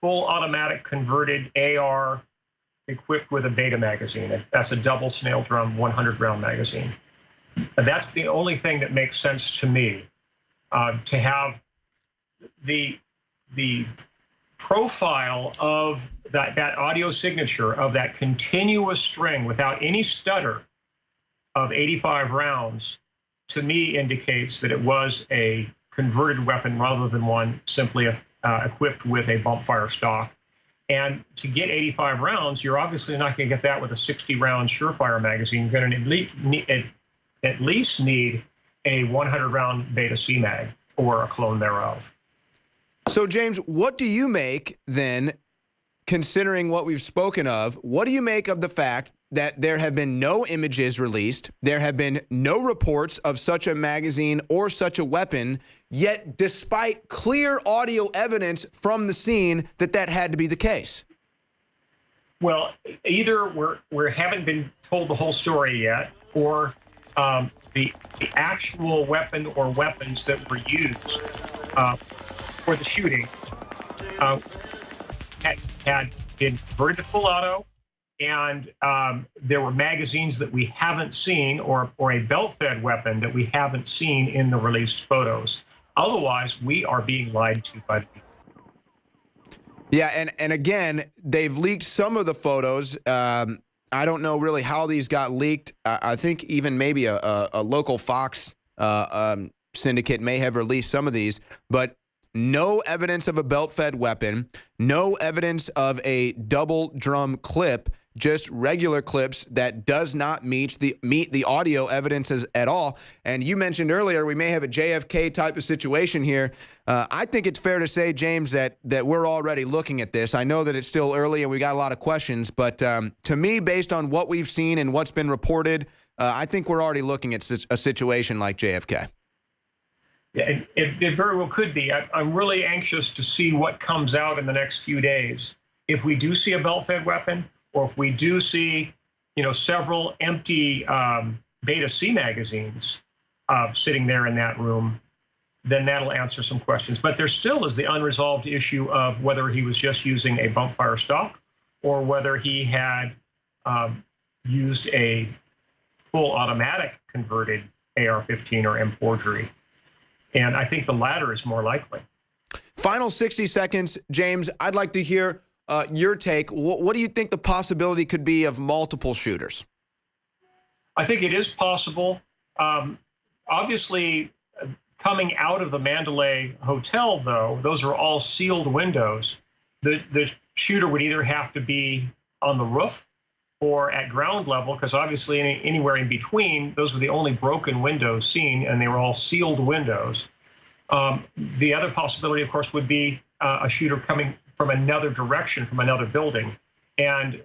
full automatic converted AR equipped with a Beta magazine. That's a double snail drum 100-round magazine. That's the only thing that makes sense to me, to have the profile of that audio signature of that continuous string without any stutter of 85 rounds, to me indicates that it was a converted weapon rather than one simply equipped with a bump fire stock. And to get 85 rounds, you're obviously not going to get that with a 60-round Surefire magazine. You're going to at least need a 100-round Beta C-Mag or a clone thereof. So, James, what do you make then, considering what we've spoken of? What do you make of the fact that there have been no images released. There have been no reports of such a magazine or such a weapon, yet despite clear audio evidence from the scene that had to be the case. Well, either we haven't been told the whole story yet, or the actual weapon or weapons that were used for the shooting had been converted to full auto, and there were magazines that we haven't seen, or a belt-fed weapon that we haven't seen in the released photos. Otherwise, we are being lied to by the people. Yeah, and again, they've leaked some of the photos. I don't know really how these got leaked. I think even maybe a local Fox syndicate may have released some of these, but no evidence of a belt-fed weapon, no evidence of a double drum clip, just regular clips that does not meet the audio evidences at all. And you mentioned earlier we may have a JFK type of situation here. I think it's fair to say, James, that we're already looking at this. I know that it's still early and we got a lot of questions, but to me, based on what we've seen and what's been reported, I think we're already looking at a situation like JFK. Yeah, it very well could be. I'm really anxious to see what comes out in the next few days. If we do see a belt-fed weapon, or if we do see, several empty Beta C magazines sitting there in that room, then that'll answer some questions. But there still is the unresolved issue of whether he was just using a bump fire stock, or whether he had used a full automatic converted AR-15 or M forgery. And I think the latter is more likely. Final 60 seconds, James. I'd like to hear your take. What do you think the possibility could be of multiple shooters? I think it is possible. Obviously, coming out of the Mandalay Hotel, though, those are all sealed windows. The shooter would either have to be on the roof or at ground level, because obviously anywhere in between, those were the only broken windows seen, and they were all sealed windows. The other possibility, of course, would be a shooter coming from another direction, from another building. And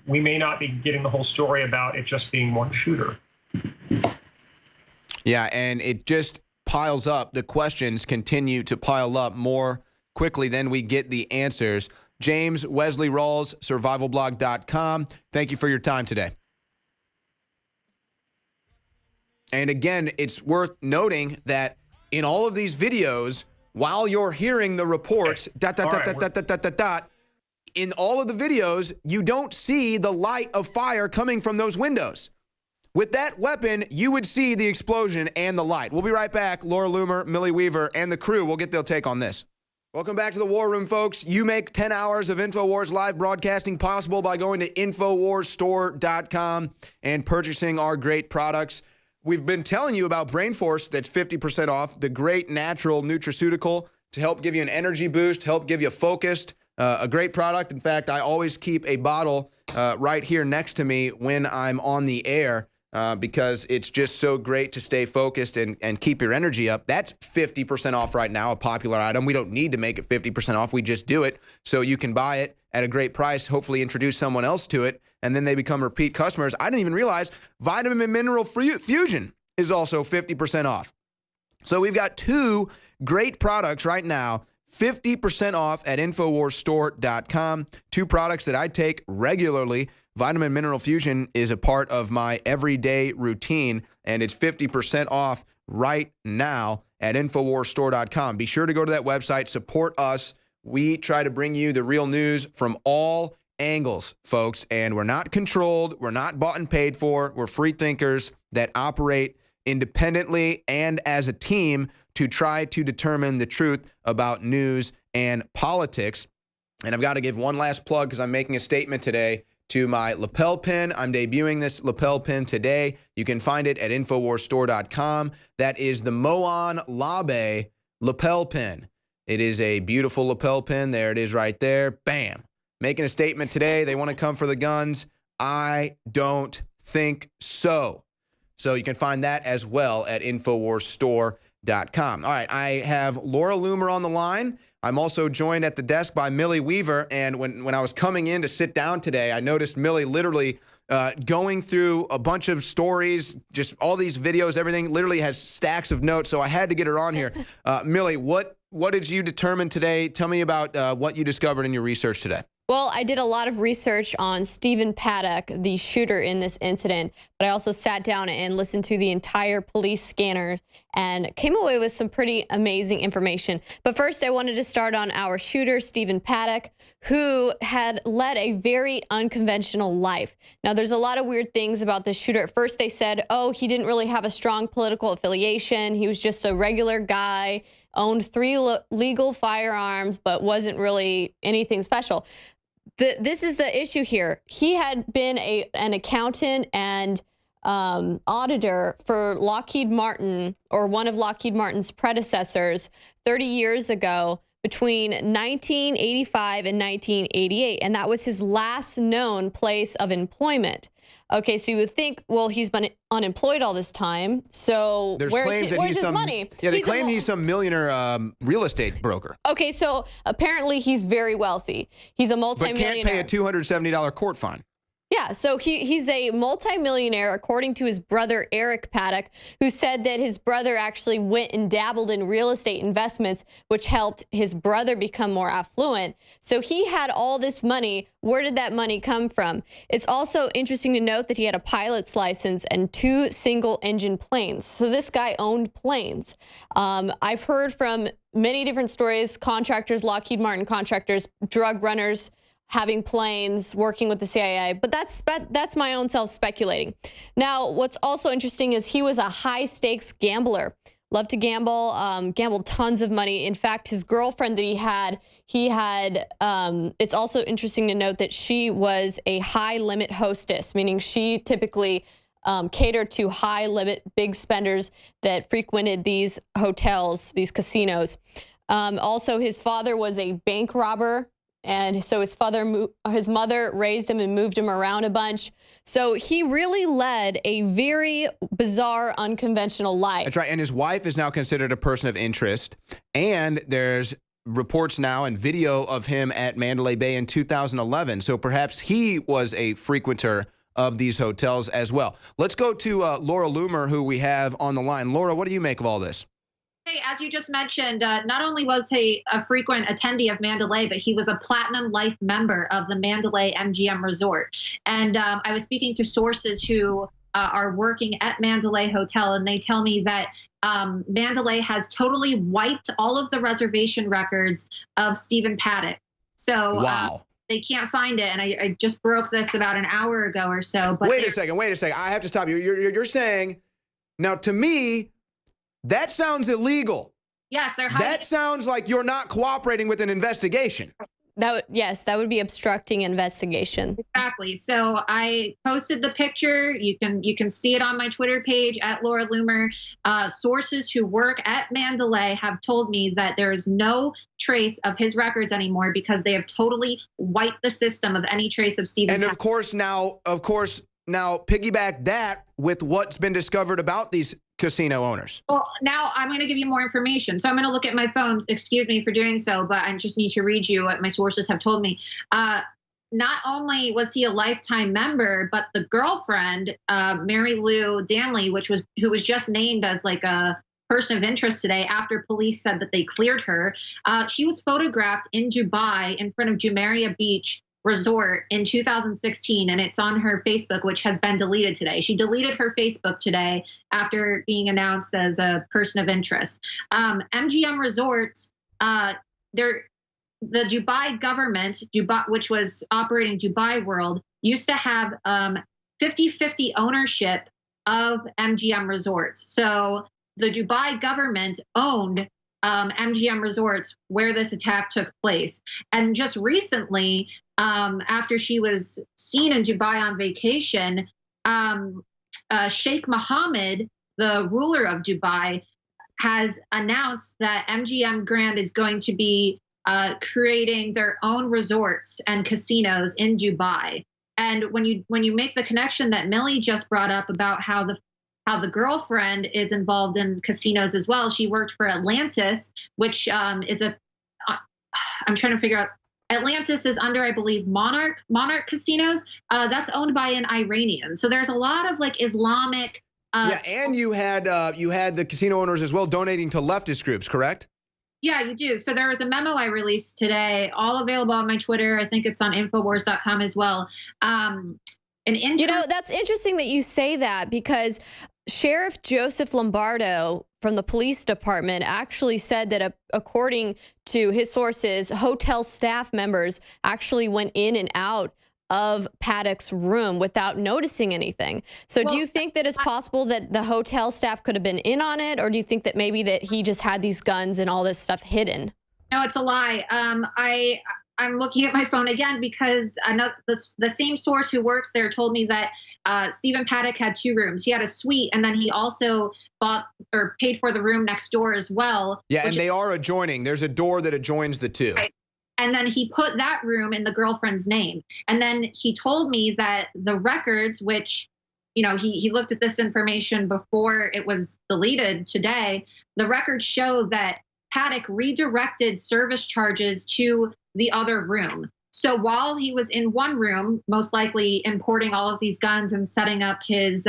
we may not be getting the whole story about it just being one shooter. Yeah, and it just piles up. The questions continue to pile up more quickly than we get the answers. James Wesley Rawls, survivalblog.com. Thank you for your time today. And again, it's worth noting that in all of these videos, while you're hearing the reports, in all of the videos, you don't see the light of fire coming from those windows. With that weapon, you would see the explosion and the light. We'll be right back. Laura Loomer, Millie Weaver, and the crew will get their take on this. Welcome back to the War Room, folks. You make 10 hours of InfoWars live broadcasting possible by going to InfoWarsStore.com and purchasing our great products. We've been telling you about Brain Force that's 50% off, the great natural nutraceutical to help give you an energy boost, help give you focused, a great product. In fact, I always keep a bottle right here next to me when I'm on the air because it's just so great to stay focused and keep your energy up. That's 50% off right now, a popular item. We don't need to make it 50% off. We just do it so you can buy it at a great price, hopefully introduce someone else to it, and then they become repeat customers. I didn't even realize Vitamin and Mineral Fusion is also 50% off. So we've got two great products right now, 50% off at InfoWarsStore.com. Two products that I take regularly. Vitamin Mineral Fusion is a part of my everyday routine, and it's 50% off right now at InfoWarsStore.com. Be sure to go to that website, support us. We try to bring you the real news from all angles, folks, and we're not controlled. We're not bought and paid for. We're free thinkers that operate independently and as a team to try to determine the truth about news and politics. And I've got to give one last plug because I'm making a statement today to my lapel pin. I'm debuting this lapel pin today. You can find it at InfoWarsStore.com. That is the Moan Labe lapel pin. It is a beautiful lapel pin. There it is right there. Bam. Making a statement today. They want to come for the guns. I don't think so. So you can find that as well at InfoWarsStore.com. All right, I have Laura Loomer on the line. I'm also joined at the desk by Millie Weaver, and when I was coming in to sit down today, I noticed Millie literally going through a bunch of stories, just all these videos, everything. Literally has stacks of notes, so I had to get her on here. Millie, what did you determine today? Tell me about what you discovered in your research today. Well, I did a lot of research on Stephen Paddock, the shooter in this incident, but I also sat down and listened to the entire police scanner and came away with some pretty amazing information. But first, I wanted to start on our shooter, Stephen Paddock, who had led a very unconventional life. Now, there's a lot of weird things about this shooter. At first, they said, oh, he didn't really have a strong political affiliation. He was just a regular guy, owned 3 legal firearms, but wasn't really anything special. This is the issue here. He had been an accountant and auditor for Lockheed Martin, or one of Lockheed Martin's predecessors, 30 years ago, between 1985 and 1988. And that was his last known place of employment. Okay, so you would think, well, he's been unemployed all this time, so where's his money? Yeah, they claim he's some millionaire real estate broker. Okay, so apparently he's very wealthy. He's a multimillionaire. But can't pay a $270 court fine. Yeah, so he's a multimillionaire, according to his brother, Eric Paddock, who said that his brother actually went and dabbled in real estate investments, which helped his brother become more affluent. So he had all this money. Where did that money come from? It's also interesting to note that he had a pilot's license and 2 single-engine planes. So this guy owned planes. I've heard from many different stories, contractors, Lockheed Martin contractors, drug runners, having planes, working with the CIA, but that's my own self speculating. Now, what's also interesting is he was a high stakes gambler, loved to gamble, gambled tons of money. In fact, his girlfriend that he had, it's also interesting to note that she was a high limit hostess, meaning she typically catered to high limit big spenders that frequented these hotels, these casinos. Also, his father was a bank robber. And so his mother raised him and moved him around a bunch. So he really led a very bizarre, unconventional life. That's right. And his wife is now considered a person of interest. And there's reports now and video of him at Mandalay Bay in 2011. So perhaps he was a frequenter of these hotels as well. Let's go to Laura Loomer, who we have on the line. Laura, what do you make of all this? Hey, as you just mentioned, not only was he a frequent attendee of Mandalay, but he was a Platinum Life member of the Mandalay MGM Resort. And I was speaking to sources who are working at Mandalay Hotel, and they tell me that Mandalay has totally wiped all of the reservation records of Stephen Paddock. So wow. They can't find it, and I just broke this about an hour ago or so. But wait a second. I have to stop you. You're saying, now to me, that sounds illegal. Yes, that sounds like you're not cooperating with an investigation. Yes, that would be obstructing investigation. Exactly. So I posted the picture. You can see it on my Twitter page at Laura Loomer. Sources who work at Mandalay have told me that there is no trace of his records anymore because they have totally wiped the system of any trace of Stephen. And of course, now piggyback that with what's been discovered about these casino owners. Well, now I'm going to give you more information. So I'm going to look at my phone. Excuse me for doing so, but I just need to read you what my sources have told me. Not only was he a lifetime member, but the girlfriend, Mary Lou Danley, who was just named as like a person of interest today after police said that they cleared her. She was photographed in Dubai in front of Jumeirah Beach Resort in 2016, and it's on her Facebook, which has been deleted today. She deleted her Facebook today after being announced as a person of interest. MGM Resorts, the Dubai government, which was operating Dubai World, used to have 50-50 ownership of MGM Resorts. So the Dubai government owned MGM Resorts where this attack took place. And just recently, after she was seen in Dubai on vacation, Sheikh Mohammed, the ruler of Dubai, has announced that MGM Grand is going to be creating their own resorts and casinos in Dubai. And when you make the connection that Millie just brought up about how the girlfriend is involved in casinos as well, she worked for Atlantis, which is I'm trying to figure out Atlantis is under, I believe, Monarch Casinos. That's owned by an Iranian. So there's a lot of like Islamic. Yeah, and you had the casino owners as well donating to leftist groups, correct? Yeah, you do. So there was a memo I released today, all available on my Twitter. I think it's on Infowars.com as well. You know, that's interesting that you say that, because Sheriff Joseph Lombardo from the police department actually said that according to his sources, hotel staff members actually went in and out of Paddock's room without noticing anything. So do you think that it's possible that the hotel staff could have been in on it, or do you think that maybe that he just had these guns and all this stuff hidden? No, it's a lie. I'm looking at my phone again because the same source who works there told me that Stephen Paddock had 2 rooms. He had a suite, and then he also bought or paid for the room next door as well. Yeah, and they are adjoining. There's a door that adjoins the 2. Right. And then he put that room in the girlfriend's name. And then he told me that the records, which, you know, he looked at this information before it was deleted today, the records show that Paddock redirected service charges to the other room. So while he was in one room, most likely importing all of these guns and setting up his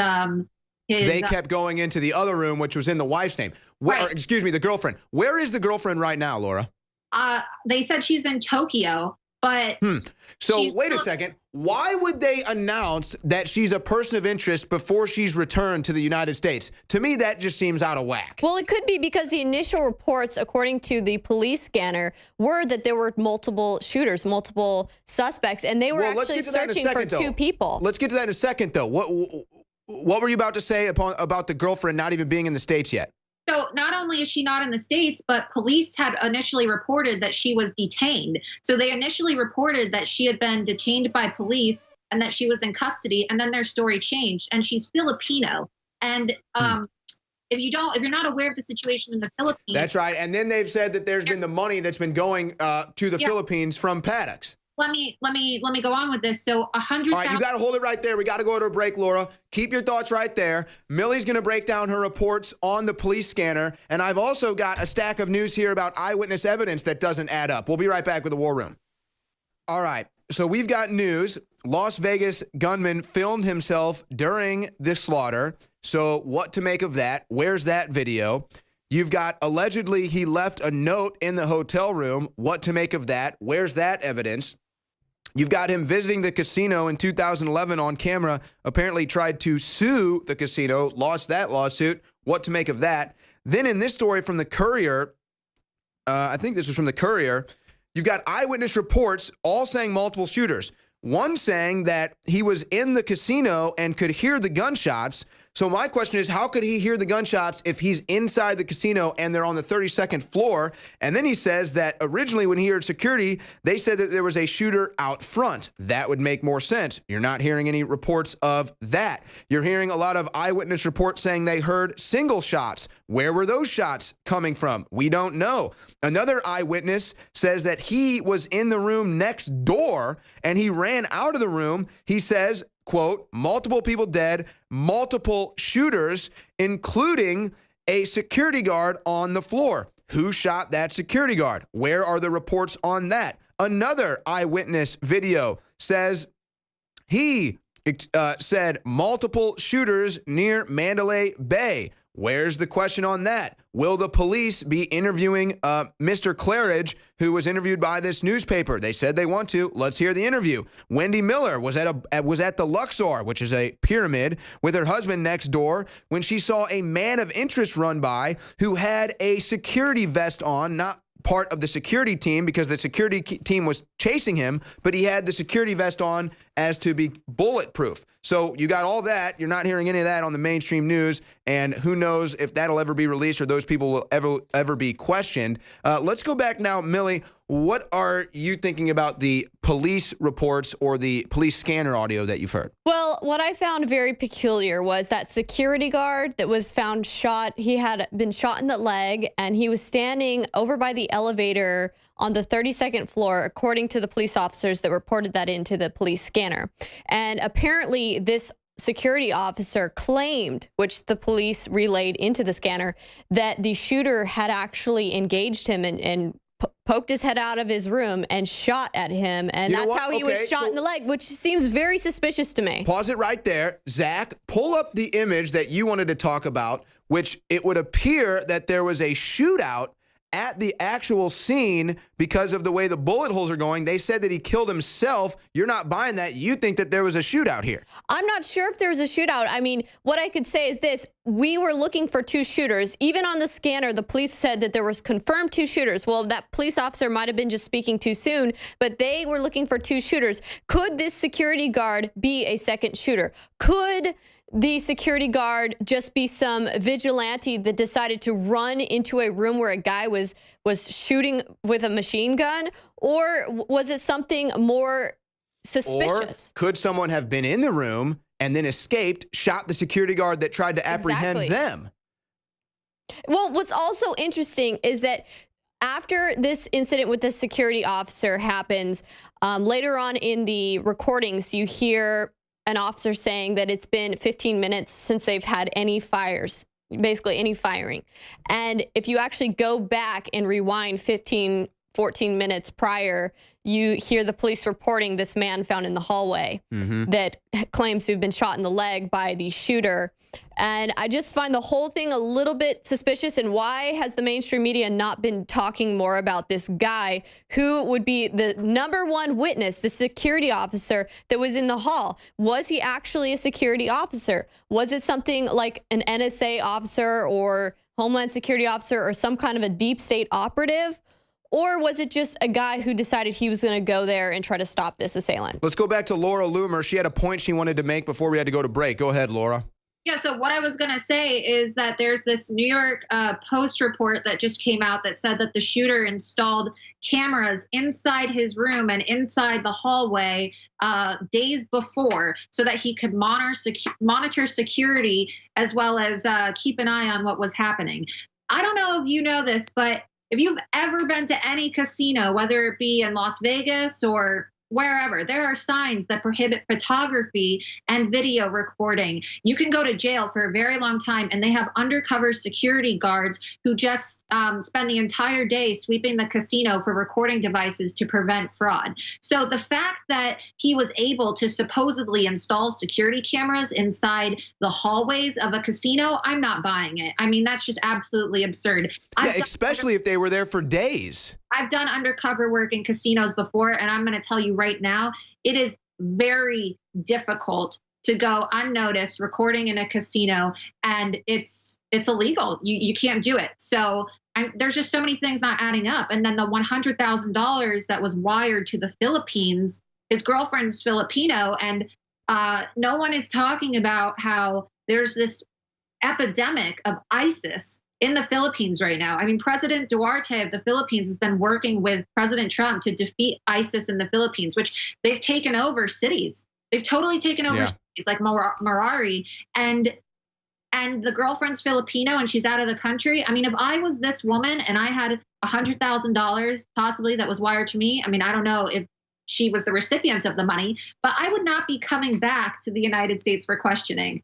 they kept going into the other room, which was in the wife's name. Or, excuse me, the girlfriend. Where is the girlfriend right now, Laura? They said she's in Tokyo, but So wait a second. Why would they announce that she's a person of interest before she's returned to the United States? To me, that just seems out of whack. Well, it could be because the initial reports, according to the police scanner, were that there were multiple shooters, multiple suspects, and they were actually searching for 2 people. Let's get to that in a second, though. What were you about to say about the girlfriend not even being in the States yet? So not only is she not in the States, but police had initially reported that she was detained. So they initially reported that she had been detained by police and that she was in custody, and then their story changed, and she's Filipino. And if you're not aware of the situation in the Philippines. That's right. And then they've said that there's been the money that's been going to the Philippines from Paddock's. Let me go on with this. So 100,000. All right, you got to hold it right there. We got to go to a break, Laura. Keep your thoughts right there. Millie's going to break down her reports on the police scanner, and I've also got a stack of news here about eyewitness evidence that doesn't add up. We'll be right back with the War Room. All right, so we've got news. Las Vegas gunman filmed himself during this slaughter. So what to make of that? Where's that video? You've got allegedly he left a note in the hotel room. What to make of that? Where's that evidence? You've got him visiting the casino in 2011 on camera, apparently tried to sue the casino, lost that lawsuit. What to make of that? Then in this story from the Courier, I think this was from the Courier, you've got eyewitness reports all saying multiple shooters. One saying that he was in the casino and could hear the gunshots. So my question is, how could he hear the gunshots if he's inside the casino and they're on the 32nd floor? And then he says that originally when he heard security, they said that there was a shooter out front. That would make more sense. You're not hearing any reports of that. You're hearing a lot of eyewitness reports saying they heard single shots. Where were those shots coming from? We don't know. Another eyewitness says that he was in the room next door and he ran out of the room. He says, quote, multiple people dead, multiple shooters, including a security guard on the floor. Who shot that security guard? Where are the reports on that? Another eyewitness video says he said multiple shooters near Mandalay Bay. Where's the question on that? Will the police be interviewing Mr. Claridge, who was interviewed by this newspaper? They said they want to. Let's hear the interview. Wendy Miller was at the Luxor, which is a pyramid, with her husband next door when she saw a man of interest run by who had a security vest on, not part of the security team because the security team was chasing him, but he had the security vest on as to be bulletproof. So you got all that. You're not hearing any of that on the mainstream news, and who knows if that'll ever be released or those people will ever be questioned. Let's go back now, Millie. What are you thinking about the police reports or the police scanner audio that you've heard? Well, what I found very peculiar was that security guard that was found shot. He had been shot in the leg, and he was standing over by the elevator on the 32nd floor, according to the police officers that reported that into the police scanner. And apparently this security officer claimed, which the police relayed into the scanner, that the shooter had actually engaged him and poked his head out of his room and shot at him. And that's how he was shot in the leg, which seems very suspicious to me. Pause it right there. Zach, pull up the image that you wanted to talk about, which it would appear that there was a shootout at the actual scene because of the way the bullet holes are going. They said that he killed himself. You're not buying that. You think that there was a shootout here. I'm not sure if there was a shootout. I mean, what I could say is this. We were looking for 2 shooters. Even on the scanner, the police said that there was confirmed 2 shooters. Well, that police officer might have been just speaking too soon, but they were looking for 2 shooters. Could this security guard be a second shooter? Could the security guard just be some vigilante that decided to run into a room where a guy was shooting with a machine gun? Or was it something more suspicious? Or could someone have been in the room and then escaped, shot the security guard that tried to apprehend them? Well, what's also interesting is that after this incident with the security officer happens, later on in the recordings, you hear an officer saying that it's been 15 minutes since they've had any fires, basically any firing. And if you actually go back and rewind 14 minutes prior, you hear the police reporting this man found in the hallway that claims to have been shot in the leg by the shooter. And I just find the whole thing a little bit suspicious. And why has the mainstream media not been talking more about this guy who would be the #1 witness, the security officer that was in the hall? Was he actually a security officer? Was it something like an NSA officer or Homeland Security officer or some kind of a deep state operative? Or was it just a guy who decided he was going to go there and try to stop this assailant? Let's go back to Laura Loomer. She had a point she wanted to make before we had to go to break. Go ahead, Laura. Yeah, so what I was going to say is that there's this New York Post report that just came out that said that the shooter installed cameras inside his room and inside the hallway days before so that he could monitor security as well as keep an eye on what was happening. I don't know if you know this, but if you've ever been to any casino, whether it be in Las Vegas or wherever, there are signs that prohibit photography and video recording. You can go to jail for a very long time, and they have undercover security guards who just spend the entire day sweeping the casino for recording devices to prevent fraud. So the fact that he was able to supposedly install security cameras inside the hallways of a casino, I'm not buying it. I mean, that's just absolutely absurd. Yeah, especially if they were there for days. I've done undercover work in casinos before, and I'm going to tell you right now, it is very difficult to go unnoticed recording in a casino, and it's illegal. You can't do it. So there's just so many things not adding up. And then the $100,000 that was wired to the Philippines, his girlfriend's Filipino, and no one is talking about how there's this epidemic of ISIS in the Philippines right now. I mean, President Duarte of the Philippines has been working with President Trump to defeat ISIS in the Philippines, which they've taken over cities. They've totally taken over cities like Marari, and the girlfriend's Filipino and she's out of the country. I mean, if I was this woman and I had $100,000 possibly that was wired to me, I mean, I don't know if she was the recipient of the money, but I would not be coming back to the United States for questioning.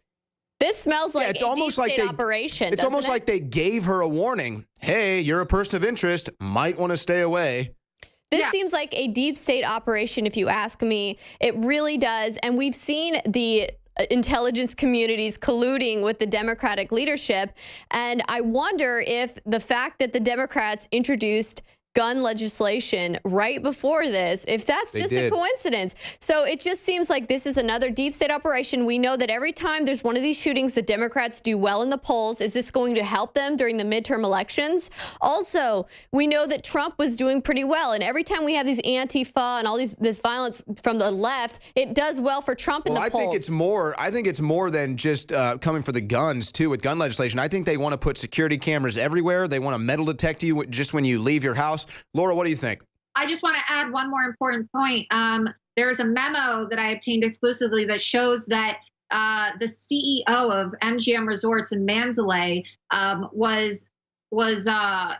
This smells like a deep state operation. It's almost like they gave her a warning. Hey, you're a person of interest. Might want to stay away. This seems like a deep state operation, if you ask me. It really does. And we've seen the intelligence communities colluding with the Democratic leadership. And I wonder if the fact that the Democrats introduced gun legislation right before this, if that's just a coincidence. So it just seems like this is another deep state operation. We know that every time there's one of these shootings, the Democrats do well in the polls. Is this going to help them during the midterm elections? Also, we know that Trump was doing pretty well. And every time we have these Antifa and all this violence from the left, it does well for Trump in the polls. I think it's more than just coming for the guns, too, with gun legislation. I think they want to put security cameras everywhere. They want to metal detect you just when you leave your house. Laura, what do you think? I just want to add one more important point. There's a memo that I obtained exclusively that shows that the CEO of MGM Resorts in Mandalay was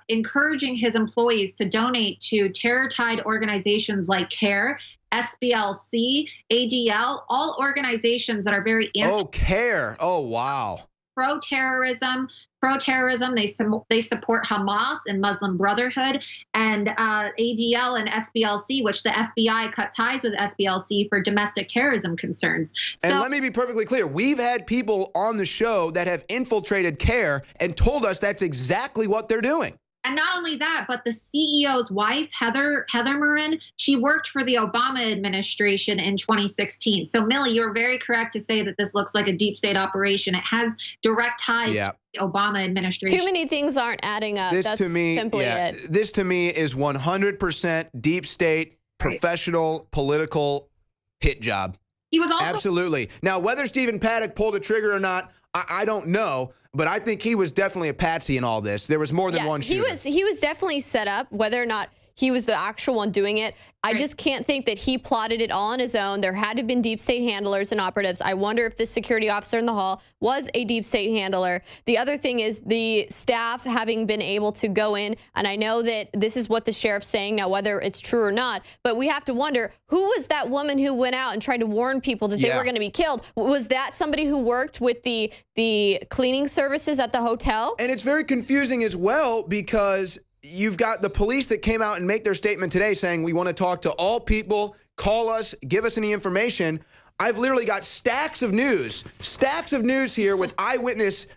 encouraging his employees to donate to terror-tied organizations like CARE, SBLC, ADL, all organizations that are very CARE. Oh, wow. pro-terrorism. They support Hamas and Muslim Brotherhood and ADL and SBLC, which the FBI cut ties with SBLC for domestic terrorism concerns. And let me be perfectly clear. We've had people on the show that have infiltrated CARE and told us that's exactly what they're doing. And not only that, but the CEO's wife, Heather Marin, she worked for the Obama administration in 2016. So, Millie, you're very correct to say that this looks like a deep state operation. It has direct ties to the Obama administration. Too many things aren't adding up. That's simply it. This to me is 100% deep state, professional, political hit job. He was also absolutely. Now, whether Stephen Paddock pulled a trigger or not, I don't know, but I think he was definitely a patsy in all this. There was more than one shooter. He was definitely set up. Whether or not he was the actual one doing it, I just can't think that he plotted it all on his own. There had to have been deep state handlers and operatives. I wonder if the security officer in the hall was a deep state handler. The other thing is the staff having been able to go in, and I know that this is what the sheriff's saying now, whether it's true or not, but we have to wonder, who was that woman who went out and tried to warn people that they were going to be killed? Was that somebody who worked with the cleaning services at the hotel? And it's very confusing as well, because you've got the police that came out and make their statement today saying, we want to talk to all people, call us, give us any information. I've literally got stacks of news here with eyewitness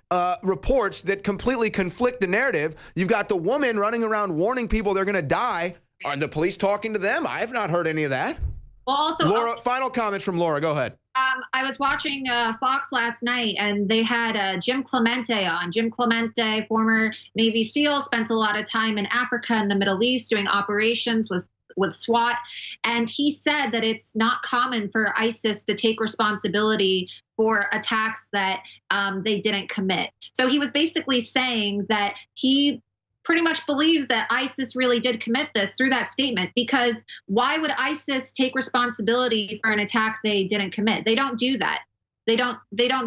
reports that completely conflict the narrative. You've got the woman running around warning people they're going to die. Are the police talking to them? I have not heard any of that. Well, also, Laura, final comments from Laura. Go ahead. I was watching Fox last night, and they had Jim Clemente on. Jim Clemente, former Navy SEAL, spent a lot of time in Africa and the Middle East doing operations with SWAT. And he said that it's not common for ISIS to take responsibility for attacks that they didn't commit. So he was basically saying that he pretty much believes that ISIS really did commit this through that statement, because why would ISIS take responsibility for an attack they didn't commit? They don't do that. They don't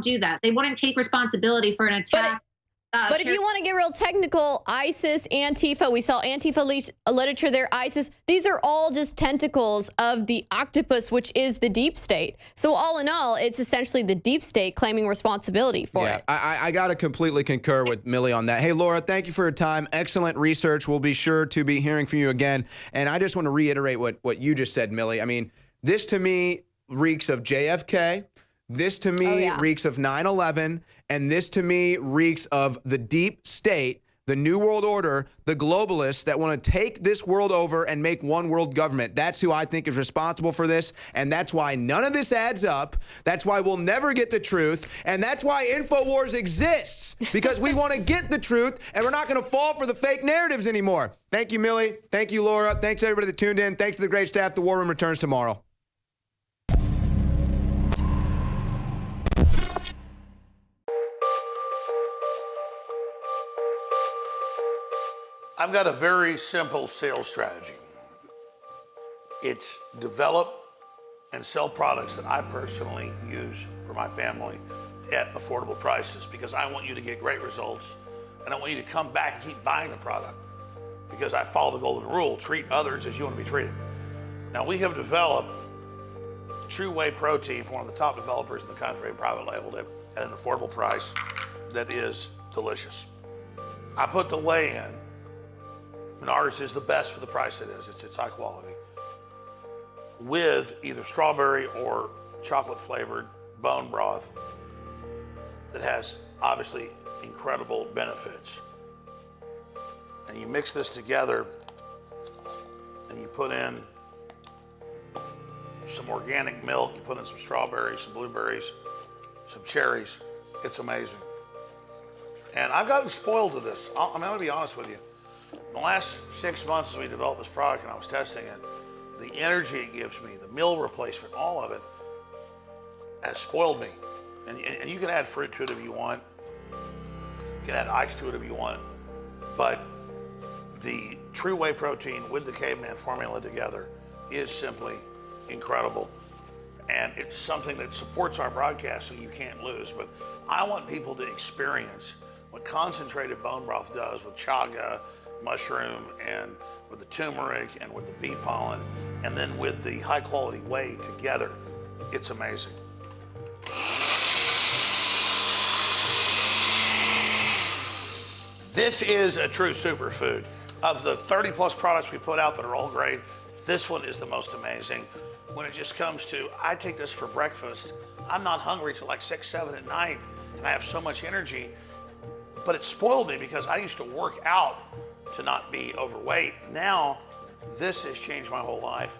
do that. They wouldn't take responsibility for an attack. But if you want to get real technical, ISIS, Antifa, we saw Antifa literature there, ISIS, these are all just tentacles of the octopus, which is the deep state. So all in all, it's essentially the deep state claiming responsibility for it. I got to completely concur with Millie on that. Hey, Laura, thank you for your time. Excellent research. We'll be sure to be hearing from you again. And I just want to reiterate what you just said, Millie. I mean, this to me reeks of JFK. This to me reeks of 9/11, and this to me reeks of the deep state, the New World Order, the globalists that want to take this world over and make one world government. That's who I think is responsible for this, and that's why none of this adds up. That's why we'll never get the truth, and that's why InfoWars exists, because we want to get the truth, and we're not going to fall for the fake narratives anymore. Thank you, Millie. Thank you, Laura. Thanks, everybody that tuned in. Thanks to the great staff. The War Room returns tomorrow. I've got a very simple sales strategy. It's develop and sell products that I personally use for my family at affordable prices, because I want you to get great results, and I want you to come back and keep buying the product, because I follow the golden rule: treat others as you want to be treated. Now, we have developed True Whey protein from one of the top developers in the country and private labeled it at an affordable price that is delicious. I put the whey in, and ours is the best for the price it is. It's high quality, with either strawberry or chocolate flavored bone broth that has obviously incredible benefits. And you mix this together and you put in some organic milk, you put in some strawberries, some blueberries, some cherries. It's amazing. And I've gotten spoiled to this. I'm gonna be honest with you. In the last 6 months as we developed this product and I was testing it, the energy it gives me, the meal replacement, all of it has spoiled me. And you can add fruit to it if you want. You can add ice to it if you want. But the True Whey protein with the Caveman formula together is simply incredible. And it's something that supports our broadcast, so you can't lose. But I want people to experience what concentrated bone broth does with chaga, mushroom, and with the turmeric, and with the bee pollen, and then with the high quality whey together. It's amazing. This is a true superfood. Of the 30 plus products we put out that are all great, this one is the most amazing. When it just comes to, I take this for breakfast. I'm not hungry till like 6, 7 at night, and I have so much energy. But it spoiled me because I used to work out to not be overweight. Now, this has changed my whole life.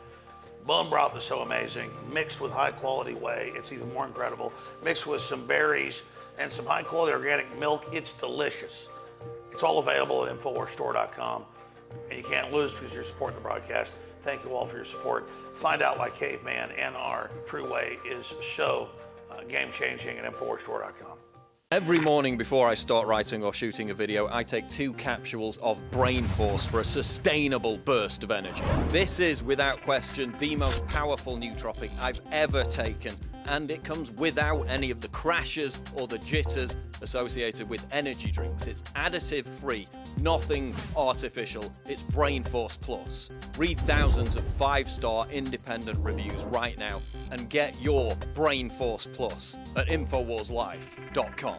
Bone broth is so amazing. Mixed with high quality whey, it's even more incredible. Mixed with some berries and some high quality organic milk, it's delicious. It's all available at InfoWarsStore.com. And you can't lose because you're supporting the broadcast. Thank you all for your support. Find out why Caveman and our True Whey is so game-changing at InfoWarsStore.com. Every morning before I start writing or shooting a video, I take 2 capsules of Brain Force for a sustainable burst of energy. This is, without question, the most powerful nootropic I've ever taken, and it comes without any of the crashes or the jitters associated with energy drinks. It's additive-free, nothing artificial. It's Brain Force Plus. Read thousands of 5-star independent reviews right now and get your Brain Force Plus at InfoWarsLife.com.